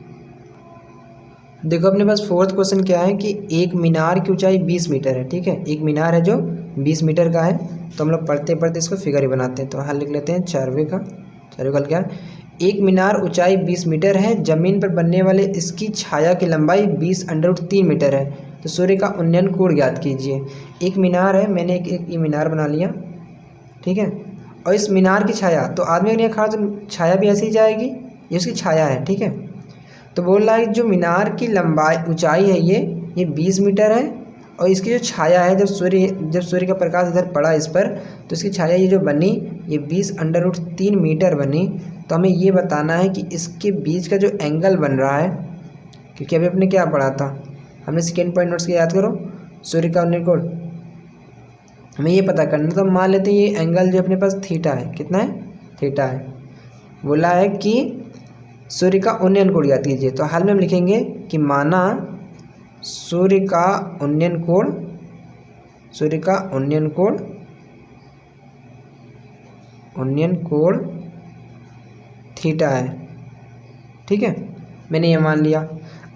देखो अपने पास 4th क्वेश्चन क्या है कि एक मीनार की ऊंचाई 20 मीटर है। ठीक है, एक मीनार है जो 20 मीटर का है। तो हम लोग पढ़ते पढ़ते इसको फिगर ही बनाते हैं। तो हल लिख लेते हैं 4वें का हल क्या है, एक मीनार ऊंचाई 20 मीटर है, जमीन पर बनने वाले इसकी छाया की लंबाई 20√3 मीटर है। तो सूर्य का उन्नयन कोण ज्ञात कीजिए। एक मीनार है, मैंने एक ये मीनार बना लिया। ठीक है, और इस मीनार की छाया, तो आदमी अगर यहाँ खड़ा तो छाया भी ऐसे ही जाएगी, ये उसकी छाया है। ठीक है, तो बोल रहा है जो मीनार की लंबाई ऊंचाई है ये 20 मीटर है। और इसकी जो छाया है, जब सूर्य का प्रकाश इधर पड़ा इस पर, तो इसकी छाया ये जो बनी ये 20√3 मीटर बनी। तो हमें ये बताना है कि इसके बीच का जो एंगल बन रहा है, क्योंकि अभी अपने क्या पढ़ा था, हमने सेकेंड पॉइंट नोट्स के याद करो, सूर्य का उन्नयन कोण हमें ये पता करना। तो हम मान लेते हैं ये एंगल जो अपने पास थीटा है, कितना है, थीटा है। बोला है कि सूर्य का उन्नयन कोण ज्ञात कीजिए। तो हाल में हम लिखेंगे कि माना सूर्य का उन्नयन कोण थीटा है। ठीक है, मैंने ये मान लिया।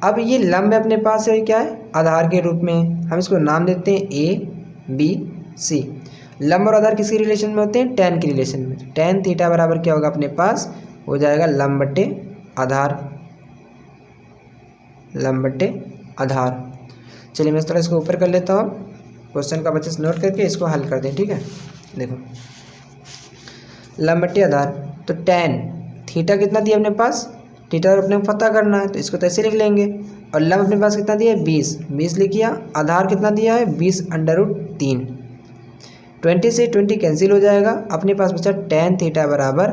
अब ये लंब अपने पास है, क्या है, आधार के रूप में। हम इसको नाम देते हैं ABC। लंब और आधार किसके रिलेशन में होते हैं, tan के रिलेशन में। tan थीटा बराबर क्या होगा अपने पास, हो जाएगा लंब बटे आधार। चलिए मैं इस तरह इसको ऊपर कर लेता हूँ। क्वेश्चन का बच्चे से नोट करके इसको हल कर दें। ठीक है, देखो लंब बटे आधार, तो tan थीटा कितना दिया अपने पास, थीटा अपने को पता करना है, तो इसको तो ऐसे लिख लेंगे। और लंब अपने पास कितना दिया है, 20 लिखिए। आधार कितना दिया है, 20√3। 20 से 20 कैंसिल हो जाएगा। अपने पास बचा tan थीटा बराबर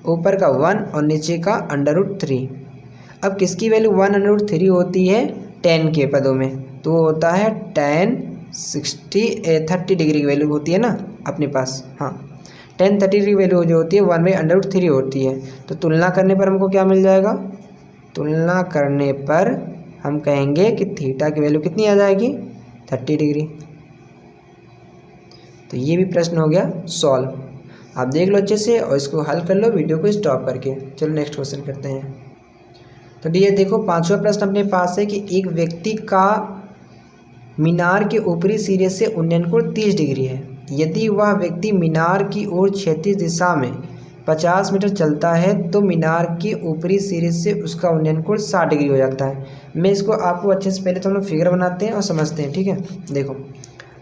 ऊपर का 1 और नीचे का √3। अब किसकी वैल्यू 1√3 होती है, tan के पदों में, तो वो होता है tan 30 डिग्री की वैल्यू होती है ना अपने पास। हाँ, tan 30 डिग्री वैल्यू जो होती है 1/√3 होती है। तो तुलना करने पर हमको क्या मिल जाएगा, तुलना करने पर हम कहेंगे कि थीटा की वैल्यू कितनी आ जाएगी, 30 डिग्री। तो ये भी प्रश्न हो गया सॉल्व। आप देख लो अच्छे से और इसको हल कर लो वीडियो को स्टॉप करके। चलो नेक्स्ट क्वेश्चन करते हैं। तो डियर देखो 5वां प्रश्न अपने पास है कि एक व्यक्ति का मीनार के ऊपरी सिरे से उन्नयन कोण 30 डिग्री है। यदि वह व्यक्ति मीनार की ओर क्षैतिज दिशा में 50 मीटर चलता है तो मीनार के ऊपरी सिरे से उसका उन्नयन कोण 60 डिग्री हो जाता है। मैं इसको आपको अच्छे से पहले तो हम लोग फिगर बनाते हैं और समझते हैं। ठीक है, देखो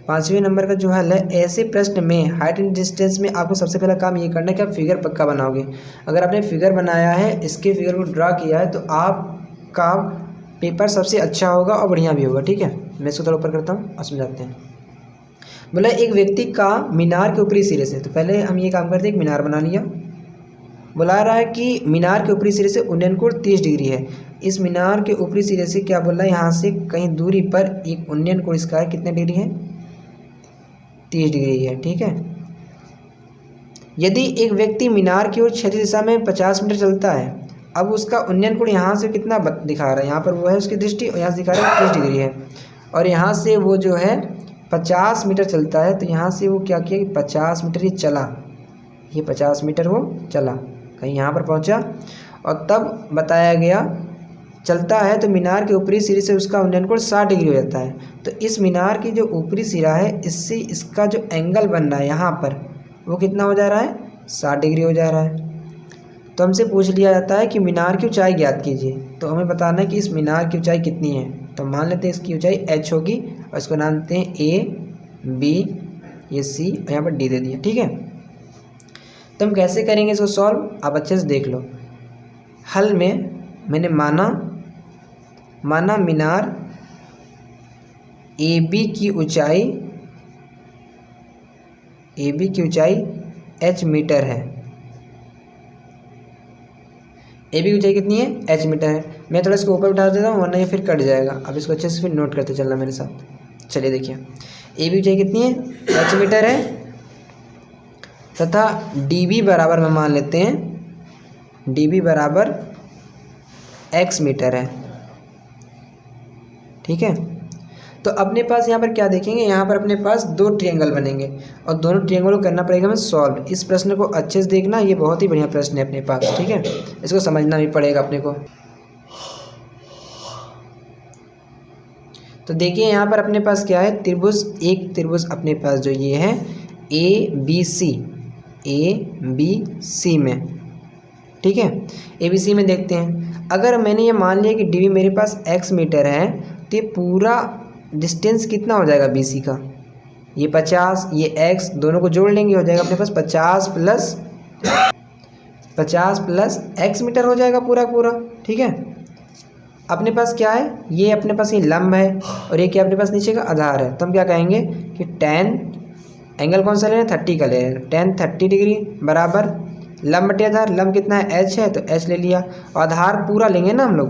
5वें नंबर का जो हल है, ऐसे प्रश्न में हाइट एंड डिस्टेंस में आपको सबसे पहला काम ये करना है कि आप फिगर पक्का बनाओगे। अगर आपने फिगर बनाया है, इसके फिगर को ड्रा किया है, तो आपका पेपर सबसे अच्छा होगा और बढ़िया भी होगा। ठीक है, मैं इसको थोड़ा ऊपर करता हूँ और समझाते हैं। बोला एक व्यक्ति का मीनार के ऊपरी सिरे से, तो पहले हम ये काम करते हैं, एक मीनार बना लिया। बुला रहा है कि मीनार के ऊपरी सिरे से उन्नयन कोण 30 डिग्री है। इस मीनार के ऊपरी सिरे से क्या बोल रहा है, यहाँ से कहीं दूरी पर एक उन्नयन कोण इसका है, कितने डिग्री है, 30 डिग्री है। ठीक है, यदि एक व्यक्ति मीनार की ओर क्षैतिज दिशा में 50 मीटर चलता है, अब उसका उन्नयन कोण यहाँ से कितना दिखा रहा है, यहाँ पर वो है उसकी दृष्टि, और यहाँ से दिखा रहा है 30 डिग्री है। और यहाँ से वो जो है 50 मीटर चलता है, तो यहाँ से वो क्या किया कि 50 मीटर ये चला, ये 50 मीटर वो चला, कहीं यहाँ पर पहुँचा। और तब बताया गया चलता है तो मीनार के ऊपरी सिरे से उसका उन्नयन कोण 60 डिग्री हो जाता है। तो इस मीनार की जो ऊपरी सिरा है, इससे इसका जो एंगल बन रहा है यहाँ पर, वो कितना हो जा रहा है, 60 डिग्री हो जा रहा है। तो हमसे पूछ लिया जाता है कि मीनार की ऊंचाई ज्ञात कीजिए। तो हमें बताना है कि इस मीनार की ऊंचाई कितनी है। तो मान लेते हैं इसकी ऊंचाई h होगी, और इसको नाम देते हैं A, B, ये C, और यहाँ पर D दे दिया। ठीक है, तो हम कैसे करेंगे इसको सॉल्व, आप अच्छे से देख लो। हल में मैंने माना मीनार ए बी की ऊंचाई h मीटर है। ए बी की ऊंचाई कितनी है? h मीटर है। मैं थोड़ा इसको ऊपर उठा देता हूँ वरना ये फिर कट जाएगा। अब इसको अच्छे से फिर नोट करते चलना मेरे साथ। चलिए देखिए, ए बी ऊंचाई कितनी है? h मीटर है तथा डी बी बराबर में मान लेते हैं, डी बी बराबर x मीटर है। ठीक है, तो अपने पास यहाँ पर क्या देखेंगे, यहाँ पर अपने पास दो ट्रायंगल बनेंगे और दोनों ट्रायंगल को करना पड़ेगा हमें सॉल्व। इस प्रश्न को अच्छे से देखना, ये बहुत ही बढ़िया प्रश्न है अपने पास। ठीक है, इसको समझना भी पड़ेगा अपने को। तो देखिए यहाँ पर अपने पास क्या है, त्रिभुज, एक त्रिभुज अपने पास जो ये है ए बी सी में। ठीक है, ए बी सी में देखते हैं। अगर मैंने ये मान लिया कि डी बी मेरे पास x मीटर है तो ये पूरा डिस्टेंस कितना हो जाएगा BC का? ये 50, ये x, दोनों को जोड़ लेंगे, हो जाएगा अपने पास 50 प्लस x मीटर हो जाएगा पूरा पूरा। ठीक है, अपने पास क्या है, ये अपने पास ये लंब है और ये क्या अपने पास नीचे का आधार है। तो हम क्या कहेंगे कि tan, एंगल कौन सा ले रहे हैं? 30 का ले रहे हैं। tan 30 डिग्री बराबर लंब बटे आधार, लंब कितना है? h है तो h ले लिया। आधार पूरा लेंगे ना हम लोग,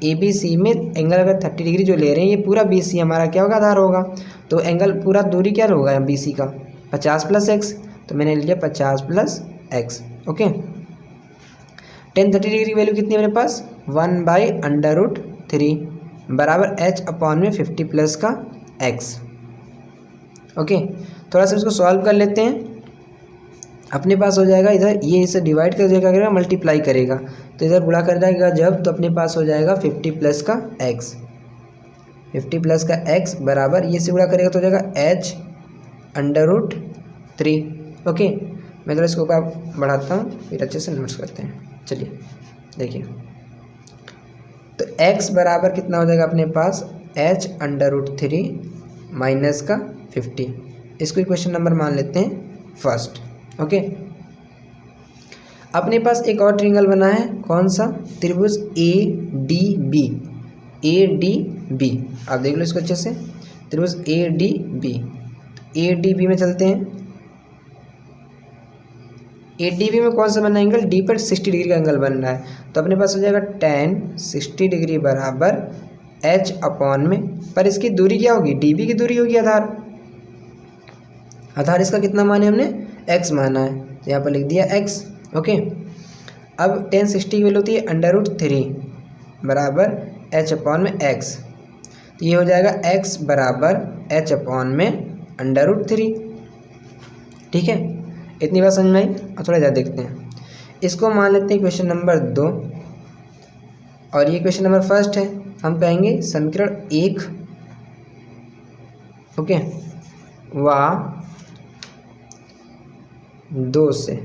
ए बी सी में एंगल अगर 30 डिग्री जो ले रहे हैं ये पूरा बी सी हमारा क्या होगा? आधार होगा। तो एंगल पूरा दूरी क्या होगा बी सी का? 50 प्लस एक्स। तो मैंने लिया 50 plus x. Okay, tan 30 degree की वैल्यू कितनी है मेरे पास? 1/√3 बराबर h अपॉन में 50 प्लस का x। ओके, थोड़ा सा इसको सॉल्व कर लेते हैं। अपने पास हो जाएगा, इधर ये इसे डिवाइड कर देगा, करेगा मल्टीप्लाई करेगा तो इधर गुणा कर देगा जब, तो अपने पास हो जाएगा 50 प्लस का x, 50 प्लस का x बराबर ये से गुणा करेगा तो हो जाएगा h√3। ओके, मैं थोड़ा इसको ऊपर बढ़ाता हूँ फिर अच्छे से नोट्स करते हैं। चलिए देखिए, तो x बराबर कितना हो जाएगा अपने पास? h√3 माइनस का 50। इसको क्वेश्चन नंबर मान लेते हैं फर्स्ट। ओके, अपने पास एक और ट्रायंगल बना है, कौन सा? त्रिभुज ADB। आप देख लो इसको अच्छे से, त्रिभुज ADB में चलते हैं। ADB में कौन सा बना एंगल? डी पर 60 डिग्री का एंगल बन रहा है। तो अपने पास हो जाएगा tan 60 डिग्री बराबर h अपॉन में, पर इसकी दूरी क्या होगी? DB की दूरी होगी आधार इसका कितना माने हमने? x माना है, तो यहाँ पर लिख दिया x। ओके, अब tan 60 की वैल्यू होती है √3 बराबर h अपॉन में x। तो ये हो जाएगा x बराबर h अपॉन में √3। ठीक है, इतनी बात समझ में आई। और थोड़ा ज़्यादा देखते हैं, इसको मान लेते हैं क्वेश्चन नंबर 2 और ये क्वेश्चन नंबर फर्स्ट है। हम कहेंगे समीकरण 1 ओके व 2 से,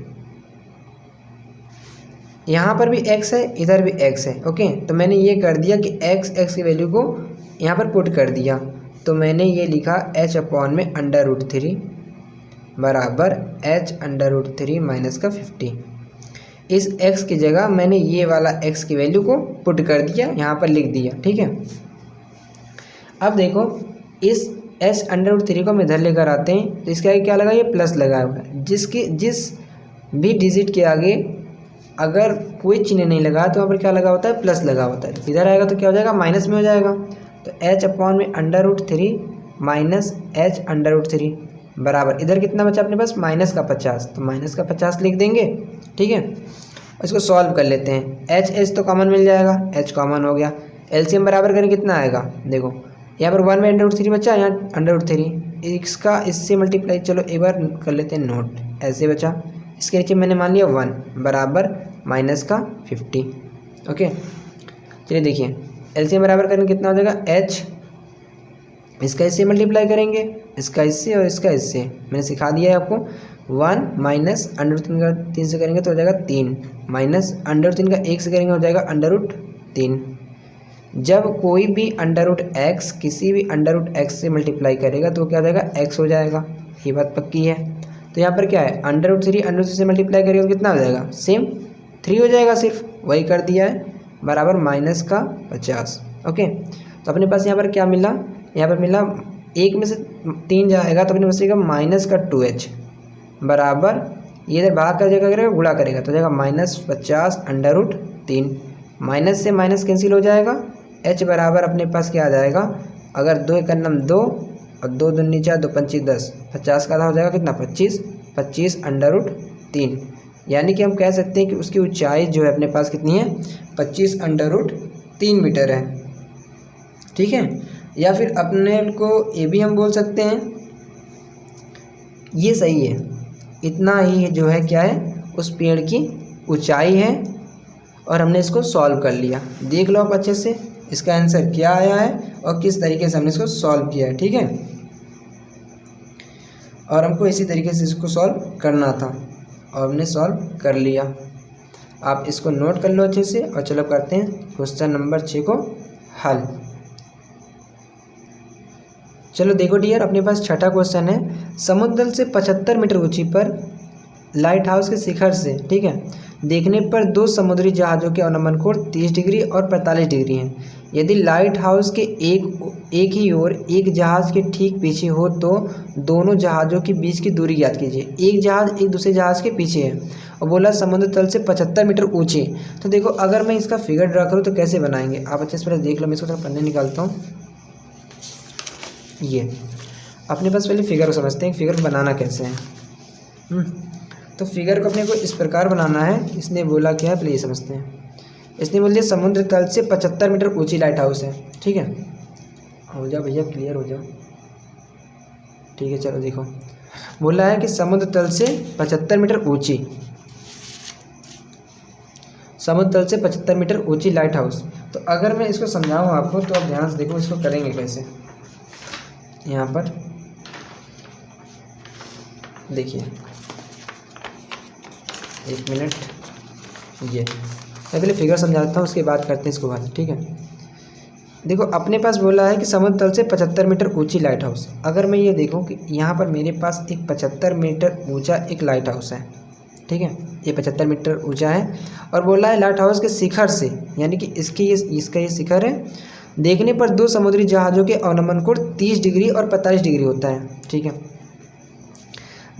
यहाँ पर भी x है इधर भी x है। ओके, तो मैंने ये कर दिया कि x की वैल्यू को यहाँ पर पुट कर दिया, तो मैंने ये लिखा h अपॉन में √3 बराबर h√3 माइनस का 50। इस x की जगह मैंने ये वाला x की वैल्यू को पुट कर दिया, यहाँ पर लिख दिया। ठीक है, अब देखो इस h√3 को हम इधर लेकर आते हैं तो इसके आगे क्या लगा? ये प्लस लगा हुआ है। जिस भी डिजिट के आगे अगर कोई चिन्ह नहीं लगा तो वहाँ पर क्या लगा होता है? प्लस लगा होता है। इधर आएगा तो क्या हो जाएगा? माइनस में हो जाएगा। तो h अपॉन में √3 माइनस h√3 बराबर इधर कितना बचा अपने पास? माइनस का 50, तो माइनस का 50 लिख देंगे। ठीक है, इसको सॉल्व कर लेते हैं। h तो कॉमन मिल जाएगा, h कॉमन हो गया। एलसीएम बराबर करें कितना आएगा? देखो यहाँ पर 1/√3 बचा, यहाँ √3, इसका इससे मल्टीप्लाई, चलो एक बार कर लेते हैं नोट, ऐसे बचा। इसके नीचे मैंने मान लिया 1 बराबर माइनस का 50। ओके, चलिए देखिए एलसीएम बराबर करेंगे कितना हो जाएगा? h, इसका इससे मल्टीप्लाई करेंगे, इसका इससे और इसका इससे, मैंने सिखा दिया है आपको। 1 माइनस √3 का 3 से करेंगे तो हो जाएगा 3, माइनस √3 का 1 से करेंगे हो जाएगा √3। जब कोई भी √x किसी भी √x से मल्टीप्लाई करेगा तो क्या हो जाएगा? x हो जाएगा, ये बात पक्की है। तो यहाँ पर क्या है? √3 से मल्टीप्लाई करेगा तो कितना हो जाएगा? सेम 3 हो जाएगा सिर्फ। वही कर दिया है, बराबर -50। ओके, तो अपने पास यहाँ पर क्या मिला, यहाँ पर मिला 1 में से 3 जाएगा तो अपने पास आएगा -2h बराबर, ये इधर भाग कर जगह करेगा गुणा करेगा तो जाएगा -50√3, माइनस से माइनस कैंसिल हो जाएगा, h बराबर अपने पास क्या आ जाएगा, अगर 2 का नम 2 और 2 दूनी 4 2 पंची 10, 50 का आधा हो जाएगा कितना 25√3, यानी कि हम कह सकते हैं कि उसकी ऊंचाई जो है अपने पास कितनी है 25√3 मीटर है। ठीक है, या फिर अपने को ये भी हम बोल सकते हैं, ये सही है, इतना ही जो है क्या है उस पेड़ की ऊंचाई है, और हमने इसको सॉल्व कर लिया। देख लो आप अच्छे से इसका आंसर क्या आया है और किस तरीके से हमने इसको सॉल्व किया है। ठीक है, और हमको इसी तरीके से इसको सॉल्व करना था और हमने सॉल्व कर लिया। आप इसको नोट कर लो अच्छे से, और चलो करते हैं क्वेश्चन नंबर 6 को हल। चलो देखो डियर, अपने पास छठा क्वेश्चन है, समुद्र से 75 मीटर ऊंची पर लाइट हाउस के शिखर से, ठीक है, देखने पर 2 समुद्री जहाज़ों के अवनमन कोण 30 डिग्री और 45 डिग्री हैं। यदि लाइट हाउस के एक ही ओर एक जहाज़ के ठीक पीछे हो तो दोनों जहाज़ों के बीच की दूरी ज्ञात कीजिए। एक जहाज़ एक दूसरे जहाज़ के पीछे है और बोला समुद्र तल से 75 मीटर ऊँचे। तो देखो अगर मैं इसका फिगर ड्रा करूँ तो कैसे बनाएंगे, आप अच्छे से पहले देख लो। मैं इसको थोड़ा पन्ने निकालता हूँ। ये अपने पास पहले फिगर को समझते हैं, फिगर बनाना कैसे है। तो फिगर को अपने को इस प्रकार बनाना है। इसने बोला क्या है पहले ये समझते हैं। इसने बोल दिया समुद्र तल से 75 मीटर ऊंची लाइट हाउस है, ठीक है। हो जाओ भैया, क्लियर हो जाओ, ठीक है। चलो देखो, बोला है कि समुद्र तल से 75 मीटर ऊंची, समुद्र तल से 75 मीटर ऊंची लाइट हाउस। तो अगर मैं इसको समझाऊँ आपको तो आप ध्यान से देखो इसको करेंगे कैसे। यहाँ पर देखिए, एक मिनट, ये मैं पहले फिगर समझाता हूँ, उसके बाद करते हैं इसको हल, ठीक है। देखो अपने पास बोला है कि समुद्र तल से 75 मीटर ऊंची लाइट हाउस। अगर मैं ये देखूँ कि यहाँ पर मेरे पास एक 75 मीटर ऊंचा एक लाइट हाउस है, ठीक है, ये 75 मीटर ऊंचा है, और बोला है लाइट हाउस के शिखर से, यानी कि इसका ये शिखर है, देखने पर 2 समुद्री जहाज़ों के अवनमन कोण 30 डिग्री और 45 डिग्री होता है, ठीक है।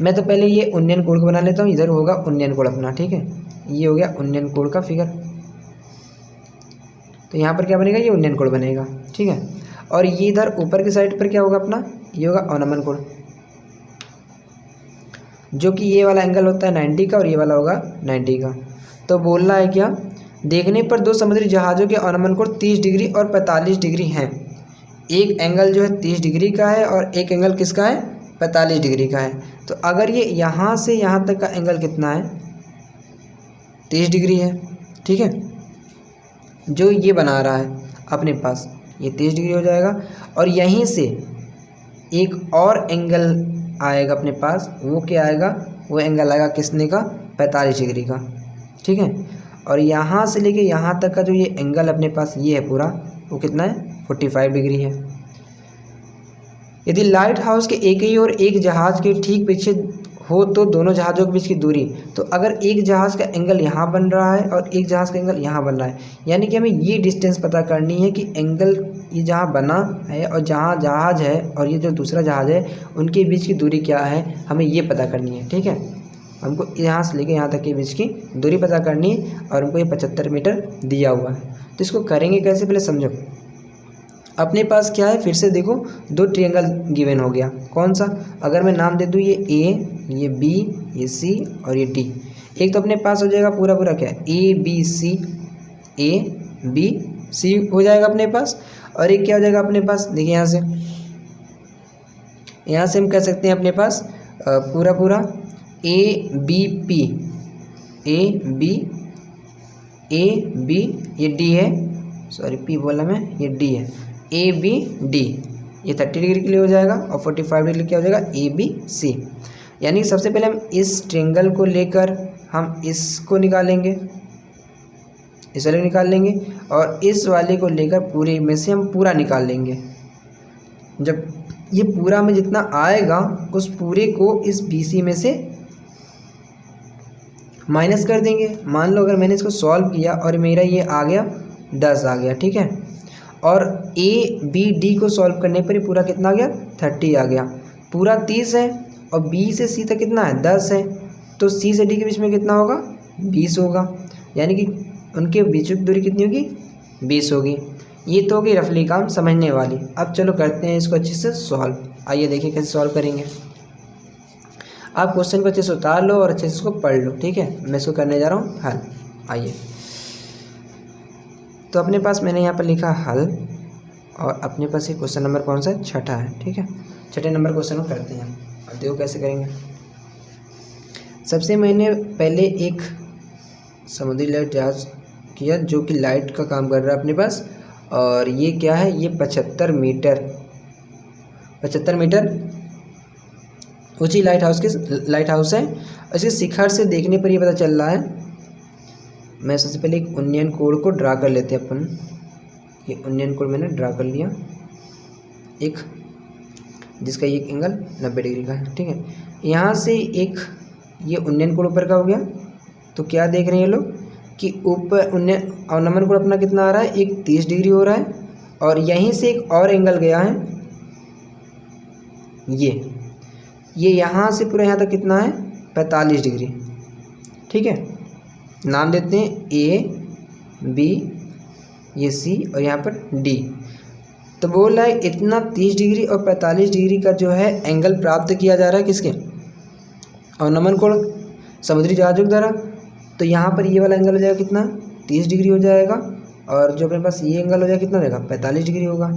मैं तो पहले ये उन्नयन कोण को बना लेता हूँ, इधर होगा उन्नयन कोण अपना, ठीक है। ये हो गया उन्नयन कोण का फिगर, तो यहाँ पर क्या बनेगा, ये उन्नयन कोण बनेगा, ठीक है। और ये इधर ऊपर की साइड पर क्या होगा अपना, ये होगा अवनमन कोण, जो कि ये वाला एंगल होता है 90 का और ये वाला होगा 90 का। तो बोलना है क्या, देखने पर 2 समुद्री जहाज़ों के अवनमन कोण 30 डिग्री और 45 डिग्री हैं। एक एंगल जो है 30 डिग्री का है और एक एंगल किसका है, 45 डिग्री का है। तो अगर ये यहाँ से यहाँ तक का एंगल कितना है, 30 डिग्री है, ठीक है। जो ये बना रहा है अपने पास ये 30 डिग्री हो जाएगा, और यहीं से एक और एंगल आएगा अपने पास, वो क्या आएगा, वो एंगल आएगा किसने का, 45 डिग्री का, ठीक है। और यहाँ से लेके यहाँ तक का जो ये एंगल अपने पास ये है पूरा, वो कितना है, 45 डिग्री है। यदि लाइट हाउस के एक ही और एक जहाज़ के ठीक पीछे हो तो दोनों जहाज़ों के बीच की दूरी, तो अगर एक जहाज़ का एंगल यहाँ बन रहा है और एक जहाज़ का एंगल यहाँ बन रहा है, यानी कि हमें ये डिस्टेंस पता करनी है कि एंगल ये जहाँ बना है और जहाँ जहाज़ है और ये जो दूसरा जहाज़ है उनके बीच की दूरी क्या है, हमें ये पता करनी है, ठीक है। हमको यहाँ से लेके यहाँ तक के बीच की दूरी पता करनी है, और हमको ये 75 मीटर दिया हुआ है। तो इसको करेंगे कैसे, पहले समझो। अपने पास क्या है, फिर से देखो, 2 ट्रायंगल गिवन हो गया, कौन सा, अगर मैं नाम दे दूँ ये ए, ये बी, ये सी और ये डी। एक तो अपने पास हो जाएगा पूरा पूरा क्या है, ए बी सी हो जाएगा अपने पास, और एक क्या हो जाएगा अपने पास, देखिए यहाँ से हम कह सकते हैं अपने पास पूरा पूरा ए बी ये डी है, सॉरी पी बोला मैं, ये डी है, ए बी डी, ये 30 डिग्री के लिए हो जाएगा, और 45 डिग्री क्या हो जाएगा, ए बी सी। यानी सबसे पहले हम इस ट्रायंगल को लेकर हम इसको निकालेंगे, इस वाले को निकाल लेंगे, और इस वाले को लेकर पूरे में से हम पूरा निकाल लेंगे। जब ये पूरा में जितना आएगा उस पूरे को इस बी सी में से माइनस कर देंगे। मान लो अगर मैंने इसको सॉल्व किया और मेरा ये आ गया 10 आ गया, ठीक है। और ए बी डी को सॉल्व करने पर ये पूरा कितना आ गया 30 आ गया। पूरा 30 है और बी से सी तक कितना है 10 है, तो सी से डी के बीच में कितना होगा 20 होगा, यानी कि उनके बीच की दूरी कितनी होगी 20 होगी। ये तो होगी रफली काम समझने वाली। अब चलो करते हैं इसको अच्छे से सॉल्व। आइए देखिए कैसे सॉल्व करेंगे। आप क्वेश्चन को अच्छे से उतार लो और अच्छे से इसको पढ़ लो, ठीक है। मैं इसको करने जा रहा हूँ हल। आइए, तो अपने पास मैंने यहाँ पर लिखा हल, और अपने पास ये क्वेश्चन नंबर कौन सा है, छठा है, ठीक है। छठे नंबर क्वेश्चन को करते हैं। अब देखो कैसे करेंगे। सबसे मैंने पहले एक समुद्री लाइट जहाज किया जो कि लाइट का काम कर रहा है अपने पास, और ये क्या है, ये 75 मीटर ऊंची लाइट हाउस है। और इसके शिखर से देखने पर ये पता चल रहा है। मैं सबसे पहले एक उन्नयन कोण को ड्रा कर लेते हैं अपन। ये उन्नयन कोण मैंने ड्रा कर लिया एक, जिसका ये एंगल 90 डिग्री का है, ठीक है। यहाँ से एक ये उन्नयन कोण ऊपर का हो गया, तो क्या देख रहे हैं ये लोग कि ऊपर अवनमन कोण अपना कितना आ रहा है, एक 30 डिग्री हो रहा है। और यहीं से एक और एंगल गया है, ये यहाँ से पूरा यहाँ तक कितना है 45 डिग्री, ठीक है। नाम देते हैं ए बी, ये सी, और यहाँ पर डी। तो बोल रहा है इतना 30 डिग्री और 45 डिग्री का जो है एंगल प्राप्त किया जा रहा है किसके, अवनमन कोण समुद्री जहाजों के द्वारा। तो यहाँ पर ये वाला एंगल हो जाएगा कितना 30 डिग्री हो जाएगा, और जो अपने पास ये एंगल हो जाएगा कितना हो जाएगा 45 डिग्री होगा।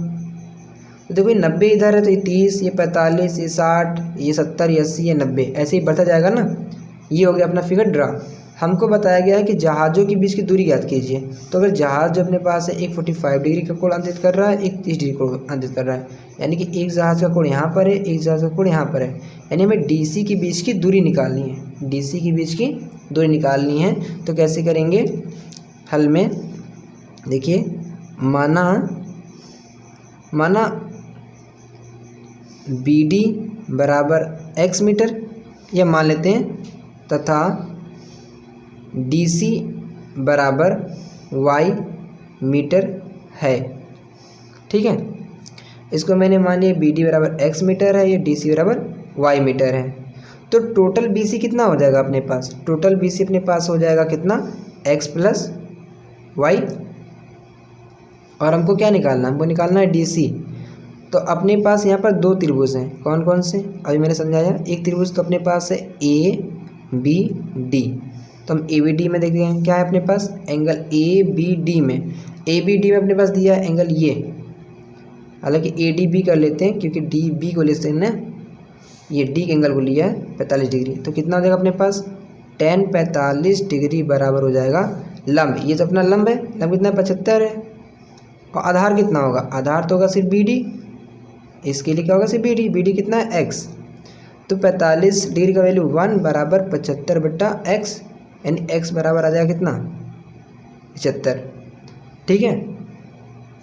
तो देखो ये 90 इधर है, तो ये 30, ये 45, ये 60, ये 70, ये 80, ये 90, ऐसे ही बढ़ता जाएगा ना। ये हो गया अपना फिगर ड्रा। हमको बताया गया है कि जहाज़ों के बीच की दूरी ज्ञात कीजिए। तो अगर जहाज़ जो अपने पास है एक 45 डिग्री का कोण अंकित कर रहा है, एक 30 डिग्री कोण अंकित कर रहा है, यानी कि एक जहाज़ का कोण यहाँ पर है, एक जहाज़ का कोण यहाँ पर है, यानी हमें DC के बीच की दूरी निकालनी है। DC के बीच की दूरी निकालनी है, तो कैसे करेंगे हल में। देखिए, माना BD बराबर x मीटर, यह मान लेते हैं, तथा DC बराबर y मीटर है, ठीक है। इसको मैंने मान लिया BD बराबर x मीटर है, ये DC बराबर y मीटर है। तो टोटल BC कितना हो जाएगा अपने पास, टोटल BC अपने पास हो जाएगा कितना x प्लस y, और हमको क्या निकालना है, हमको निकालना है DC। तो अपने पास यहाँ पर दो त्रिभुज हैं, कौन कौन से, अभी मैंने समझाया। एक त्रिभुज तो अपने पास है ABD, तो हम ABD में देखते हैं क्या है अपने पास एंगल ABD में अपने पास दिया है एंगल ये, हालांकि ADB कर लेते हैं क्योंकि DB को लेते हैं ना, ये D एंगल को लिया है 45 डिग्री। तो कितना हो जाएगा अपने पास tan 45 डिग्री बराबर हो जाएगा लंब। ये तो अपना लंब है, लंब कितना 75 है, और आधार कितना होगा, आधार तो होगा सिर्फ BD, इसके लिए क्या होगा सिर्फ BD कितना है x। तो 45 डिग्री का वैल्यू 1 बराबर 75 बट्टा x, यानी x बराबर आ जाएगा कितना 75, ठीक है।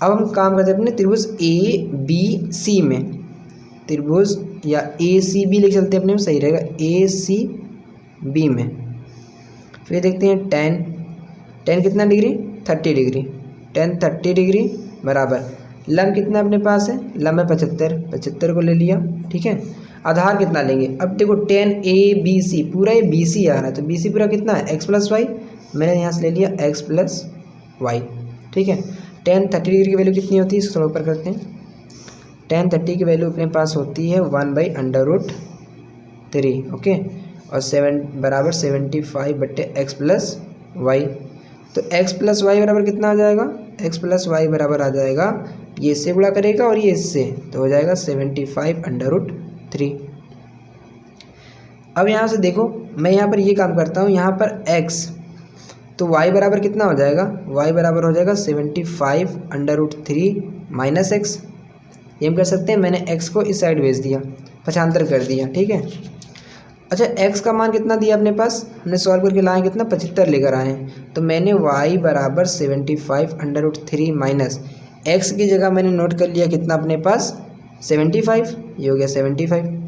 अब हम काम करते हैं अपने त्रिभुज ABC में, त्रिभुज या ACB लेके चलते हैं अपने में, सही रहेगा ACB में। फिर देखते हैं tan कितना डिग्री 30 डिग्री, tan 30 डिग्री बराबर लंब कितना अपने पास है, लंब है 75 को ले लिया, ठीक है। आधार कितना लेंगे, अब देखो tan ABC पूरा ये BC आ रहा है, तो BC पूरा कितना है x प्लस वाई, मैंने यहाँ से ले लिया x प्लस वाई, ठीक है। tan 30 डिग्री की वैल्यू कितनी होती है, इसको थोड़ा ऊपर करते हैं। tan 30 की वैल्यू अपने पास होती है 1/√3, ओके, और 7 बराबर 75 बट्टे x प्लस वाई। तो x प्लस वाई बराबर कितना आ जाएगा, x प्लस वाई बराबर आ जाएगा, ये इससे गुणा करेगा और ये इससे, तो हो जाएगा 75/√3। अब यहाँ से देखो, मैं यहाँ पर ये काम करता हूँ, यहाँ पर x, तो y बराबर कितना हो जाएगा, y बराबर हो जाएगा 75/√3 माइनस x। ये हम कर सकते हैं, मैंने x को इस साइड भेज दिया, पक्षांतर कर दिया, ठीक है। अच्छा, x का मान कितना दिया अपने पास, हमने सॉल्व करके लाए कितना 75 लेकर आए हैं, तो मैंने y बराबर 75/√3 माइनस x की जगह मैंने नोट कर लिया कितना अपने पास 75, ये हो गया 75।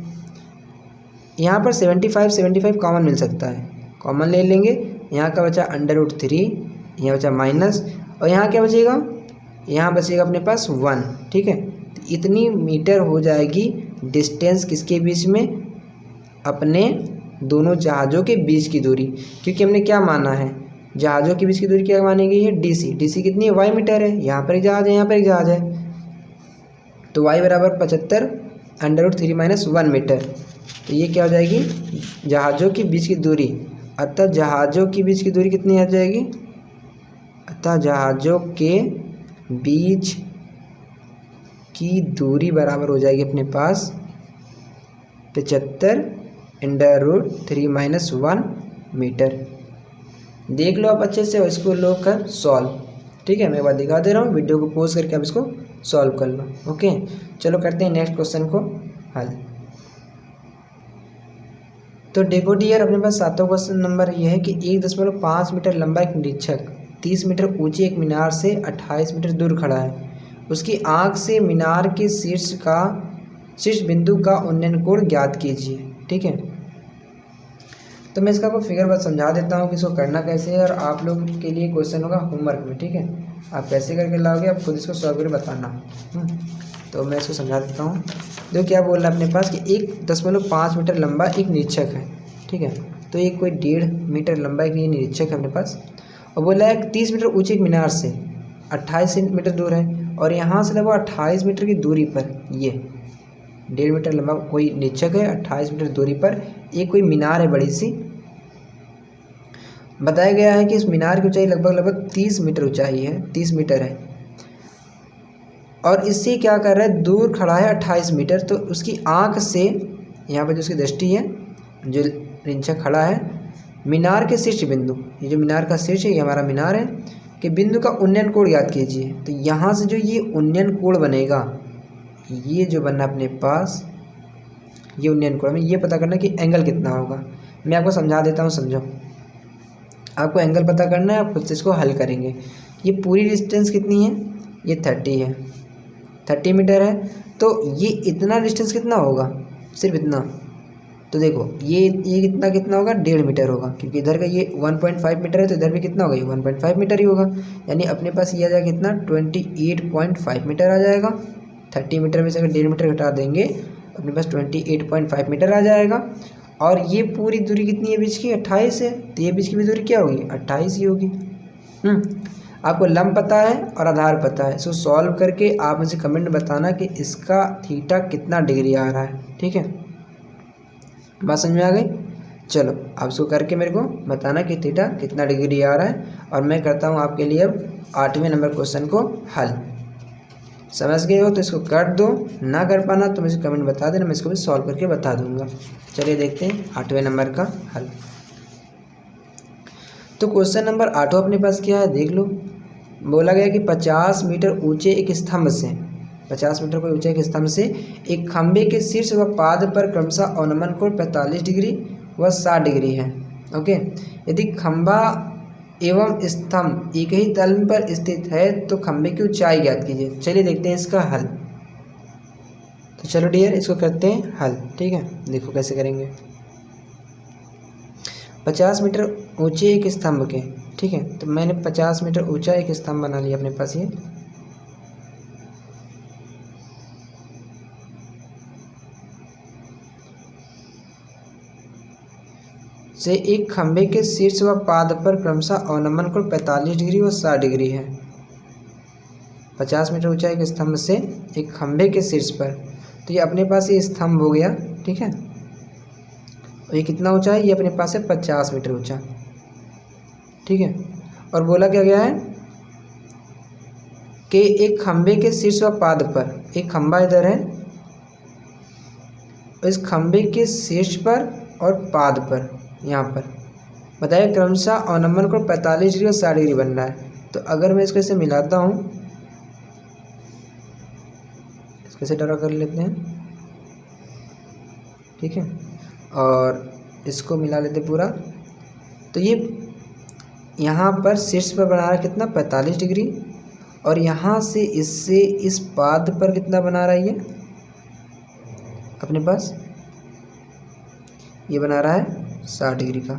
यहाँ पर 75 कॉमन मिल सकता है, कॉमन ले लेंगे। यहाँ का बचा √3, यहाँ बचा माइनस, और यहाँ क्या बचेगा, यहाँ बचेगा अपने पास 1। ठीक है, तो इतनी मीटर हो जाएगी डिस्टेंस किसके बीच में, अपने दोनों जहाज़ों के बीच की दूरी। क्योंकि हमने क्या माना है, जहाज़ों के बीच की दूरी क्या मानी गई है, DC कितनी है, y मीटर है। यहाँ पर एक जहाज़ है, यहाँ पर एक जहाज़ है, तो y बराबर 75 √3 - 1 मीटर। तो ये क्या हो जाएगी, जहाज़ों के बीच की दूरी। अतः जहाज़ों के बीच की दूरी कितनी आ जाएगी, अतः जहाज़ों के बीच की दूरी बराबर हो जाएगी अपने पास 75 √3 - 1 मीटर। देख लो आप अच्छे से, इसको लो कर सॉल्व। ठीक है, मैं एक बार दिखा दे रहा हूँ, वीडियो को पॉज करके आप इसको सॉल्व कर लो। ओके, चलो करते हैं नेक्स्ट क्वेश्चन को हल। तो देखो डियर, अपने पास 7वां क्वेश्चन नंबर ये है कि 1.5 मीटर लंबा एक निरीक्षक 30 मीटर ऊंचे एक मीनार से 28 मीटर दूर खड़ा है। उसकी आंख से मीनार के शीर्ष बिंदु का उन्नयन कोण ज्ञात कीजिए। ठीक है, तो मैं इसका आपको फिगर बस समझा देता हूँ कि इसको करना कैसे है, और आप लोग के लिए क्वेश्चन होगा होमवर्क में। ठीक है, आप कैसे करके लाओगे, आप खुद इसको सॉल्व करके बताना। तो मैं इसको समझा देता हूँ। देखो क्या बोल रहा है अपने पास कि 1.5 मीटर लंबा एक निरीक्षक है। ठीक है, तो एक कोई 1.5 मीटर लंबा एक निरीक्षक है अपने पास, और बोला है 30 मीटर ऊँचे एक मीनार से 28 मीटर दूर है, और यहाँ से लगभग 28 मीटर की दूरी पर ये 1.5 मीटर लंबा कोई निरीक्षक है, 28 मीटर दूरी पर एक कोई मीनार है बड़ी सी। बताया गया है कि इस मीनार की ऊंचाई लगभग 30 मीटर ऊंचाई है, 30 मीटर है, और इससे क्या कर रहा है, दूर खड़ा है 28 मीटर। तो उसकी आंख से, यहाँ पर जो उसकी दृष्टि है, जो निरीक्षक खड़ा है, मीनार के शीर्ष बिंदु, ये जो मीनार का शीर्ष है, ये हमारा मीनार है, कि बिंदु का उन्नयन कोण याद कीजिए। तो यहाँ से जो ये उन्नयन कोण बनेगा, ये जो बनना अपने पास, ये उन्नयन कोण में ये पता करना कि एंगल कितना होगा। मैं आपको समझा देता हूँ, समझो। आपको एंगल पता करना है, आप खुद से इसको हल करेंगे। ये पूरी डिस्टेंस कितनी है, ये 30 है, 30 मीटर है। तो ये इतना डिस्टेंस कितना होगा, सिर्फ इतना। तो देखो ये कितना होगा, 1.5 मीटर होगा, क्योंकि इधर का ये 1.5 मीटर है, तो इधर भी कितना होगा, ये 1.5 मीटर ही होगा। यानी अपने पास ये आ जाएगा कितना, 28.5 मीटर आ जाएगा। 30 मीटर में से अगर 1.5 मीटर घटा देंगे, अपने पास 28.5 मीटर आ जाएगा। और ये पूरी दूरी कितनी है बीच की, 28 है, तो ये बीच की भी दूरी क्या होगी, 28 ही होगी। आपको लंब पता है और आधार पता है, इसको सॉल्व करके आप मुझे कमेंट बताना कि इसका थीटा कितना डिग्री आ रहा है। ठीक है, बात समझ में आ गई। चलो आप इसको करके मेरे को बताना कि थीटा कितना डिग्री आ रहा है, और मैं करता हूँ आपके लिए अब 8वें नंबर क्वेश्चन को हल। समझ गए हो तो इसको कर दो, ना कर पाना तो मुझे कमेंट बता देना, मैं इसको भी सॉल्व करके बता दूंगा। चलिए देखते हैं 8वें नंबर का हल। तो क्वेश्चन नंबर 8 अपने पास क्या है, देख लो। बोला गया कि 50 मीटर ऊंचे एक स्तंभ से, 50 मीटर को ऊंचे एक स्तंभ से एक खंबे के शीर्ष व पाद पर क्रमशः अवनमन कोण 45 डिग्री व 60 डिग्री है। ओके, यदि खंबा एवं स्तंभ एक ही तल पर स्थित है तो खंबे की ऊंचाई ज्ञात कीजिए। चलिए देखते हैं इसका हल। तो चलो डियर इसको करते हैं हल। ठीक है, देखो कैसे करेंगे। 50 मीटर ऊंचे एक स्तंभ के, ठीक है, तो मैंने 50 मीटर ऊंचा एक स्तंभ बना लिया अपने पास ये। से एक खंबे के शीर्ष व पाद पर क्रमशः अवनमन कोण 45 डिग्री व 60 डिग्री है। 50 मीटर ऊंचा एक स्तंभ से एक खंबे के शीर्ष पर, तो ये अपने पास ये स्तंभ हो गया। ठीक है, और ये कितना ऊंचा है, ये अपने पास है 50 मीटर ऊंचा। ठीक है, और बोला क्या गया है कि एक खंबे के शीर्ष व पाद पर, एक खंबा इधर है, इस खंबे के शीर्ष पर और पाद पर, यहाँ पर बताया क्रमशः अवनमन कोण 45 डिग्री और 60 डिग्री बन रहा है। तो अगर मैं इसको ऐसे मिलाता हूँ, इसको ऐसे ड्रा कर लेते हैं। ठीक है, और इसको मिला लेते पूरा। तो ये यहाँ पर शीर्ष पर बना रहा है कितना, 45 डिग्री, और यहाँ से इससे इस पाद पर कितना बना रहा है ये अपने पास, ये बना रहा है 60 डिग्री का।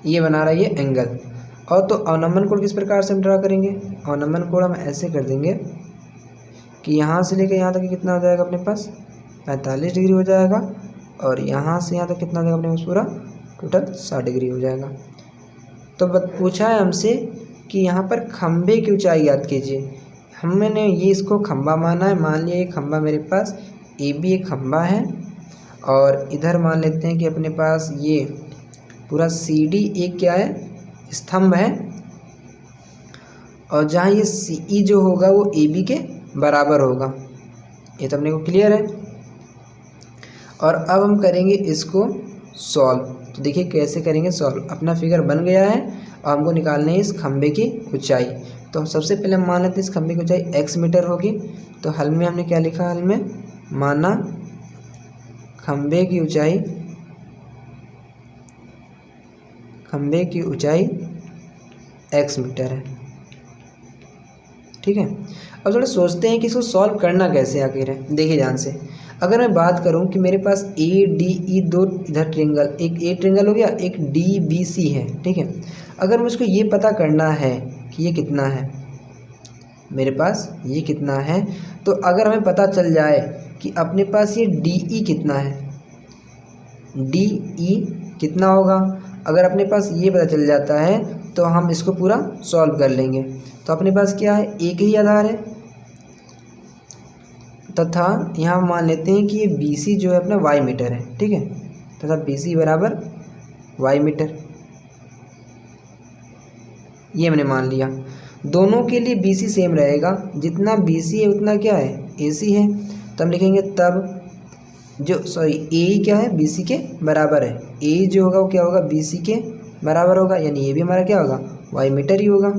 ये बना रहा है ये एंगल। और तो अवनमन कोण किस प्रकार से हम ड्रा करेंगे, अवनमन कोण हम ऐसे कर देंगे कि यहाँ से लेकर यहाँ तक कितना हो जाएगा अपने पास 45 डिग्री हो जाएगा, और यहाँ से यहाँ तक कितना हो जाएगा अपने पास पूरा टोटल 60 डिग्री हो जाएगा। तो पूछा है हमसे कि यहाँ पर खंबे की ऊंचाई याद कीजिए। हमने ये इसको खंबा माना है, मान लिया ये खंबा मेरे पास ए बी एक खंबा है, और इधर मान लेते हैं कि अपने पास ये पूरा सी डी एक क्या है स्तंभ है, और जहाँ ये सी ई जो होगा वो ए बी के बराबर होगा। ये तो अपने को क्लियर है। और अब हम करेंगे इसको सॉल्व। तो देखिए कैसे करेंगे सॉल्व। अपना फिगर बन गया है और हमको निकालना है इस खंबे की ऊंचाई। तो सबसे पहले हम मान लेते हैं इस खंबे की ऊंचाई x मीटर होगी। तो हल में हमने क्या लिखा, हल में माना खंबे की ऊंचाई x मीटर है। ठीक है। अब थोड़ा सोचते हैं कि इसको सॉल्व करना कैसे आखिर है। देखिए ध्यान से, अगर मैं बात करूं कि मेरे पास ए डी ई दो इधर ट्रेंगल, एक ए ट्रेंगल हो गया, एक डी बी सी है। ठीक है। अगर मुझको ये पता करना है कि ये कितना है, मेरे पास ये कितना है, तो अगर हमें पता चल जाए कि अपने पास ये डी ई कितना है, डी ई कितना होगा, अगर अपने पास ये पता चल जाता है तो हम इसको पूरा सॉल्व कर लेंगे। तो अपने पास क्या है, एक ही आधार है, तथा यहाँ मान लेते हैं कि ये बी सी जो है अपना वाई मीटर है। ठीक है। तथा बी सी बराबर वाई मीटर, ये हमने मान लिया। दोनों के लिए बी सी सेम रहेगा, जितना बी सी है उतना क्या है ए सी है। तो हम लिखेंगे तब जो ए क्या है बी सी के बराबर है, ए जो होगा वो क्या होगा बी सी के बराबर होगा, यानी ये भी हमारा क्या होगा वाई मीटर ही होगा।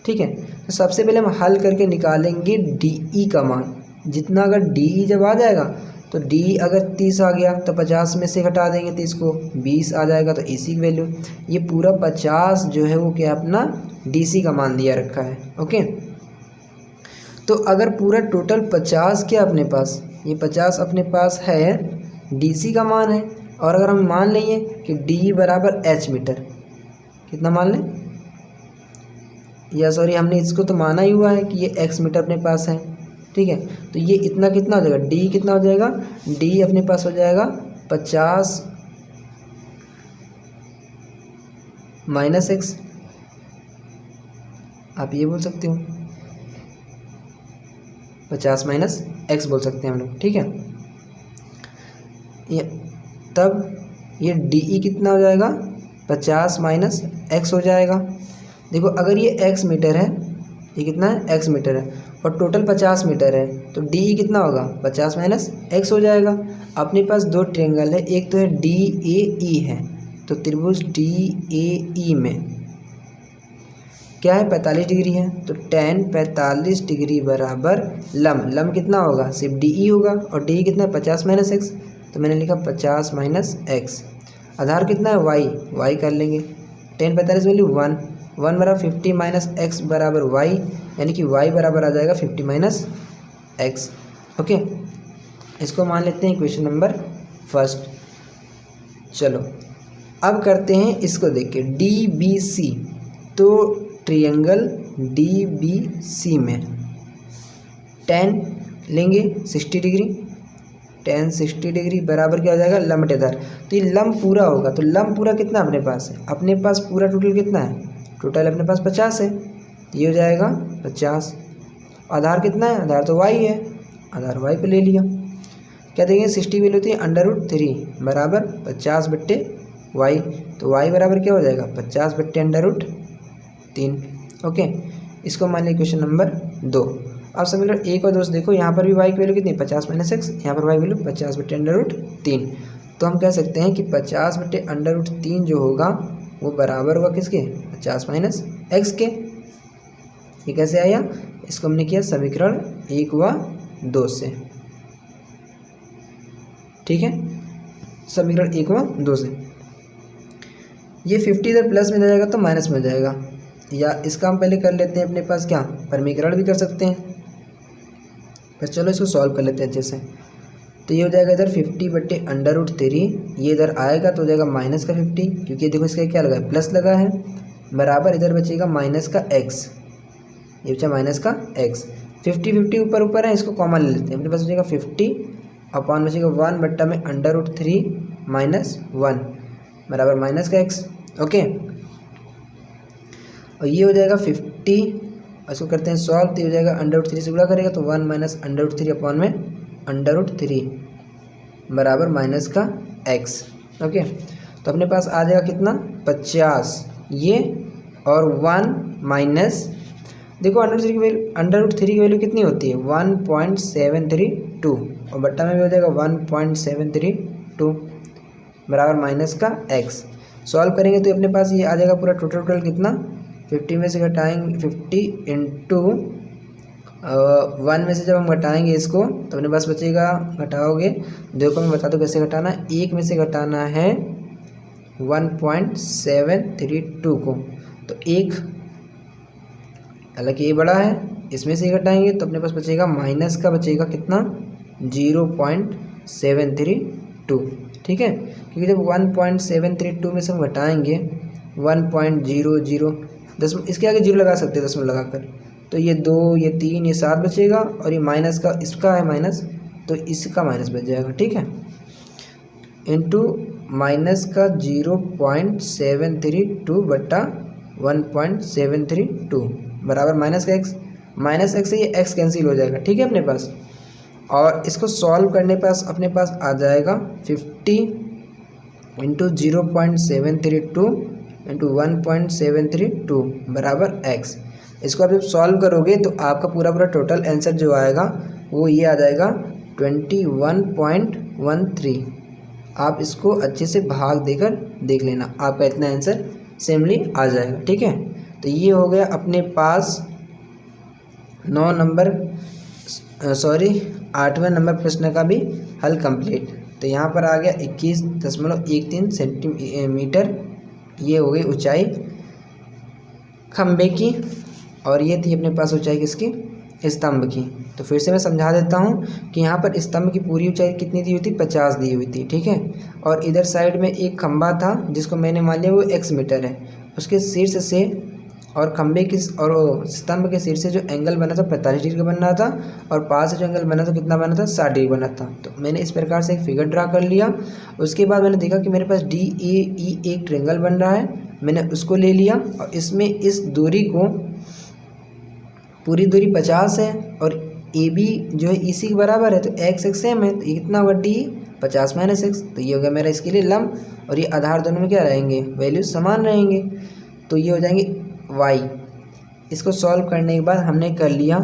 ठीक है। तो सबसे पहले हम हल करके निकालेंगे डी ई का मान। जितना अगर डी ई जब आ जाएगा तो डी अगर 30 आ गया तो 50 में से घटा देंगे 30 को, 20 आ जाएगा तो ए सी की वैल्यू। ये पूरा 50 जो है वो क्या अपना डी सी का मान दिया रखा है। ओके। तो अगर पूरा टोटल 50 क्या अपने पास, ये 50 अपने पास है डी सी का मान है, और अगर हम मान लेंगे कि डी बराबर एच मीटर, कितना मान लें, या सॉरी हमने इसको तो माना ही हुआ है कि ये एक्स मीटर अपने पास है। ठीक है। तो ये इतना कितना हो जाएगा, डी कितना हो जाएगा, डी अपने पास हो जाएगा 50 माइनस एक्स, आप ये बोल सकते हो 50 माइनस एक्स बोल सकते हैं हम लोग। ठीक है। ये तब ये डी ई कितना हो जाएगा 50 माइनस एक्स हो जाएगा। देखो अगर ये x मीटर है, ये कितना है x मीटर है, और टोटल 50 मीटर है, तो डी ई कितना होगा 50 माइनस एक्स हो जाएगा। अपने पास दो ट्रायंगल है, एक तो है डी ए ई है, तो त्रिभुज डी ए ई में क्या है 45 डिग्री है, तो tan 45 डिग्री बराबर लम कितना होगा सिर्फ डी ई होगा, और डी कितना है 50 माइनस एक्स, तो मैंने लिखा 50 माइनस एक्स। आधार कितना है वाई कर लेंगे, tan 45 वैल्यू 1 बराबर 50 माइनस एक्स बराबर वाई, यानी कि वाई बराबर आ जाएगा 50 माइनस एक्स। ओके। इसको मान लेते हैं इक्वेशन नंबर फर्स्ट। चलो अब करते हैं इसको, देखिए डी बी सी, तो ट्रायंगल डी बी सी में tan लेंगे 60 डिग्री, tan 60 डिग्री बराबर क्या हो जाएगा लंबटेदार। तो ये लंब पूरा होगा, तो लंब पूरा कितना अपने पास है, अपने पास पूरा टोटल कितना है, टोटल अपने पास 50 है, ये हो जाएगा 50। आधार कितना है, आधार तो y है, आधार y पे ले लिया। क्या देंगे 60 वैल्यू होती है √3 बराबर 50/y, तो y बराबर क्या हो जाएगा 50/√3। ओके। इसको मान लिया क्वेश्चन नंबर 2। अब समीकरण 1 और 2 देखो, यहाँ पर भी y की वैल्यू कितनी 50 माइनस एक्स, यहाँ पर y वैल्यू 50/√3। तो हम कह सकते हैं कि 50/√3 जो होगा वो बराबर होगा किसके 50 माइनस एक्स के। ये कैसे आया, इसको हमने किया समीकरण 1 व 2 से। ठीक है। समीकरण 1 व 2 से ये 50 इधर प्लस में जाएगा तो माइनस में जाएगा, या इसका हम पहले कर लेते हैं अपने पास क्या परमीकरण भी कर सकते हैं, पर चलो इसको सॉल्व कर लेते हैं अच्छे से। तो ये हो जाएगा इधर 50/√3, ये इधर आएगा तो हो जाएगा माइनस का 50, क्योंकि देखो इसका क्या लगा है, प्लस लगा है, बराबर इधर बचेगा माइनस का x, ये बचा माइनस का x। 50 ऊपर ऊपर है, इसको कॉमन ले लेते हैं, अपने पास बचेगा 50 अपॉन बचेगा 1/√3 माइनस 1 बराबर माइनस का x। ओके, और ये हो जाएगा 50, इसको करते हैं सॉल्व, तो ये हो जाएगा √3 से गुणा करेगा तो 1 माइनस √3 अपॉन में √3 बराबर माइनस का x। ओके, तो अपने पास आ जाएगा कितना 50 ये, और 1 माइनस देखो √3 की वैल्यू कितनी होती है 1.732, और बट्टा में भी हो जाएगा 1.732 बराबर माइनस का x। सॉल्व करेंगे तो अपने पास ये आ जाएगा पूरा टोटल कितना, 50 में से घटाएंगे 50 इंटू 1 में से जब हम घटाएंगे इसको तो अपने पास बचेगा, घटाओगे देखो मैं बता दूँ कैसे घटाना है, 1 में से घटाना है 1.732 को, तो 1 हालांकि ये बड़ा है, इसमें से घटाएंगे तो अपने पास बचेगा माइनस का बचेगा कितना 0.732, ठीक है, क्योंकि जब 1.732 में से हम घटाएंगे 1.00 दशमलव, इसके आगे 0 लगा सकते हैं दशमलव लगाकर, तो ये 2 ये 3 ये 7 बचेगा, और ये माइनस का इसका है माइनस, तो इसका माइनस बच जाएगा, ठीक है, इंटू माइनस का 0.732 बट्टा 1.732 बराबर माइनस का x, माइनस x से ये x कैंसिल हो जाएगा, ठीक है अपने पास। और इसको सॉल्व करने पास अपने पास आ जाएगा 50 इंटू 0.732 इंटू 1.732 बराबर x। इसको आप जब सॉल्व करोगे तो आपका पूरा टोटल आंसर जो आएगा वो ये आ जाएगा 21.13। आप इसको अच्छे से भाग देकर देख लेना, आपका इतना आंसर सेमली आ जाएगा, ठीक है। तो ये हो गया अपने पास 8वें नंबर प्रश्न का भी हल कंप्लीट। तो यहाँ पर आ गया 21.13 सेंटीमीटर, ये हो गई ऊंचाई खंबे की, और ये थी अपने पास ऊंचाई किसकी, स्तंभ की। तो फिर से मैं समझा देता हूँ कि यहाँ पर स्तंभ की पूरी ऊंचाई कितनी दी हुई थी 50 दी हुई थी, ठीक है, और इधर साइड में एक खंबा था जिसको मैंने मान लिया वो x मीटर है, उसके शीर्ष से और खंबे की और स्तंभ के शीर्ष से जो एंगल बना था 45 डिग्री का बन रहा था, और पास से जो एंगल बना था कितना बना था 60 डिग्री बना था। तो मैंने इस प्रकार से एक फिगर ड्रा कर लिया। उसके बाद मैंने देखा कि मेरे पास DAE एक ट्रायंगल बन रहा है, मैंने उसको ले लिया, और इसमें इस दूरी को पूरी दूरी 50 है, और AB जो है EC के बराबर है, तो x सेम है, तो ये कितना होगा D 50 माइनस x, तो ये हो गया मेरा इसके लिए लंब, और ये आधार दोनों में क्या रहेंगे, वैल्यू समान रहेंगे, तो ये हो जाएंगे y। इसको सॉल्व करने के बाद हमने कर लिया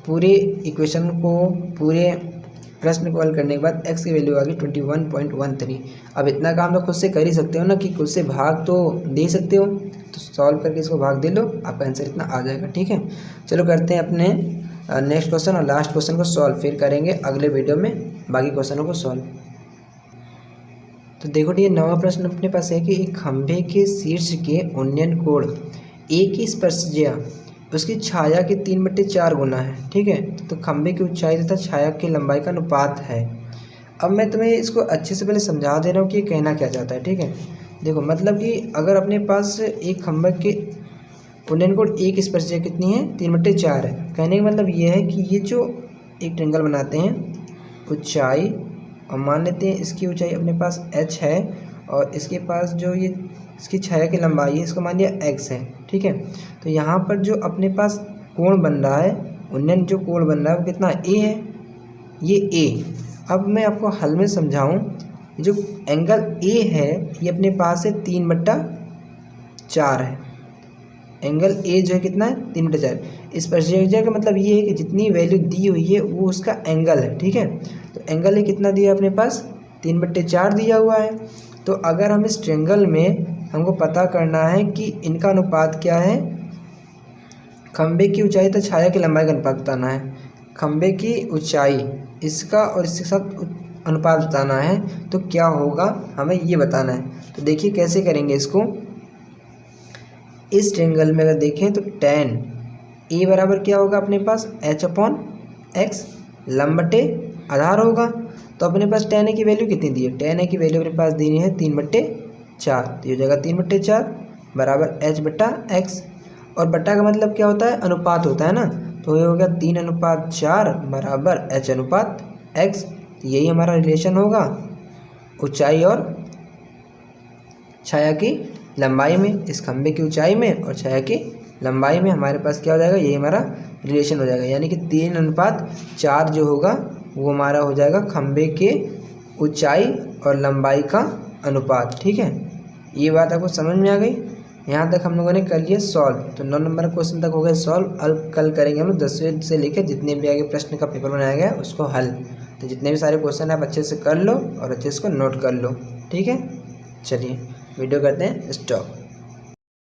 पूरे इक्वेशन को, पूरे प्रश्न को हल करने के बाद x की वैल्यू आ गई 21.13। अब इतना काम तो खुद से कर ही सकते हो ना, कि खुद से भाग तो दे सकते हो, तो सॉल्व करके इसको भाग दे लो, आपका आंसर इतना आ जाएगा, ठीक है। चलो करते हैं अपने नेक्स्ट क्वेश्चन और लास्ट क्वेश्चन को सॉल्व, फिर करेंगे अगले वीडियो में बाकी क्वेश्चनों को सॉल्व। तो देखो ये 9वां प्रश्न अपने पास है कि एक खंभे के शीर्ष के उन्नयन कोण A की स्पर्शज्या उसकी छाया के 3/4 गुना है, ठीक है, तो खंभे की ऊंचाई तथा छाया की लंबाई का अनुपात है। अब मैं तुम्हें इसको अच्छे से पहले समझा दे रहा हूँ कि ये कहना क्या चाहता है, ठीक है। देखो मतलब कि अगर अपने पास एक खंभे के उन्नयन कोण A की स्पर्शज्या कितनी है 3/4 है, कहने का मतलब ये है कि ये जो एक ट्रायंगल बनाते हैं ऊंचाई, और मान लेते हैं इसकी ऊंचाई अपने पास h है, और इसके पास जो ये इसकी छाया की लंबाई है इसको मान लिया x है, ठीक है। तो यहाँ पर जो अपने पास कोण बन रहा है, उन्नयन जो कोण बन रहा है वो कितना A है, ये A। अब मैं आपको हल में समझाऊँ, जो एंगल A है ये अपने पास है 3/4 है, एंगल A जो है कितना है 3/4। इस स्पर्शज्या का मतलब ये है कि जितनी वैल्यू दी हुई है वो उसका एंगल है, ठीक है। तो एंगल है कितना दिया अपने पास 3/4 दिया हुआ है। तो अगर हम इस ट्रायंगल में हमको पता करना है कि इनका अनुपात क्या है, खंबे की ऊंचाई तथा छाया की लंबाई का अनुपात बताना है, खंबे की ऊंचाई इसका और इसके साथ अनुपात बताना है, तो क्या होगा हमें ये बताना है। तो देखिए कैसे करेंगे इसको। इस ट्रायंगल में अगर देखें तो tan A बराबर क्या होगा अपने पास h/x लंब बटे आधार होगा। तो अपने पास tan a की वैल्यू कितनी दी है, tan a की वैल्यू अपने पास दी है 3/4, तो ये हो जाएगा 3/4 बराबर h/x। और बट्टा का मतलब क्या होता है, अनुपात होता है ना, तो ये हो गया 3/4 बराबर h/x। यही हमारा रिलेशन होगा ऊंचाई और छाया की लंबाई में, इस खंभे की ऊंचाई में और छाया की लंबाई में हमारे पास क्या हो जाएगा, यही हमारा रिलेशन हो जाएगा। यानी कि 3/4 जो होगा वो हमारा हो जाएगा खंभे के ऊंचाई और लंबाई का अनुपात। ठीक है, ये बात आपको समझ में आ गई। यहाँ तक हम लोगों ने कर लिया सॉल्व। तो 9 नंबर क्वेश्चन तक हो गया सॉल्व। अब कल करेंगे हम लोग 10वें से लेकर जितने भी आगे प्रश्न का पेपर बनाया गया है उसको हल। तो जितने भी सारे क्वेश्चन आप अच्छे से कर लो और अच्छे से इसको नोट कर लो। ठीक है, चलिए वीडियो करते हैं स्टॉप।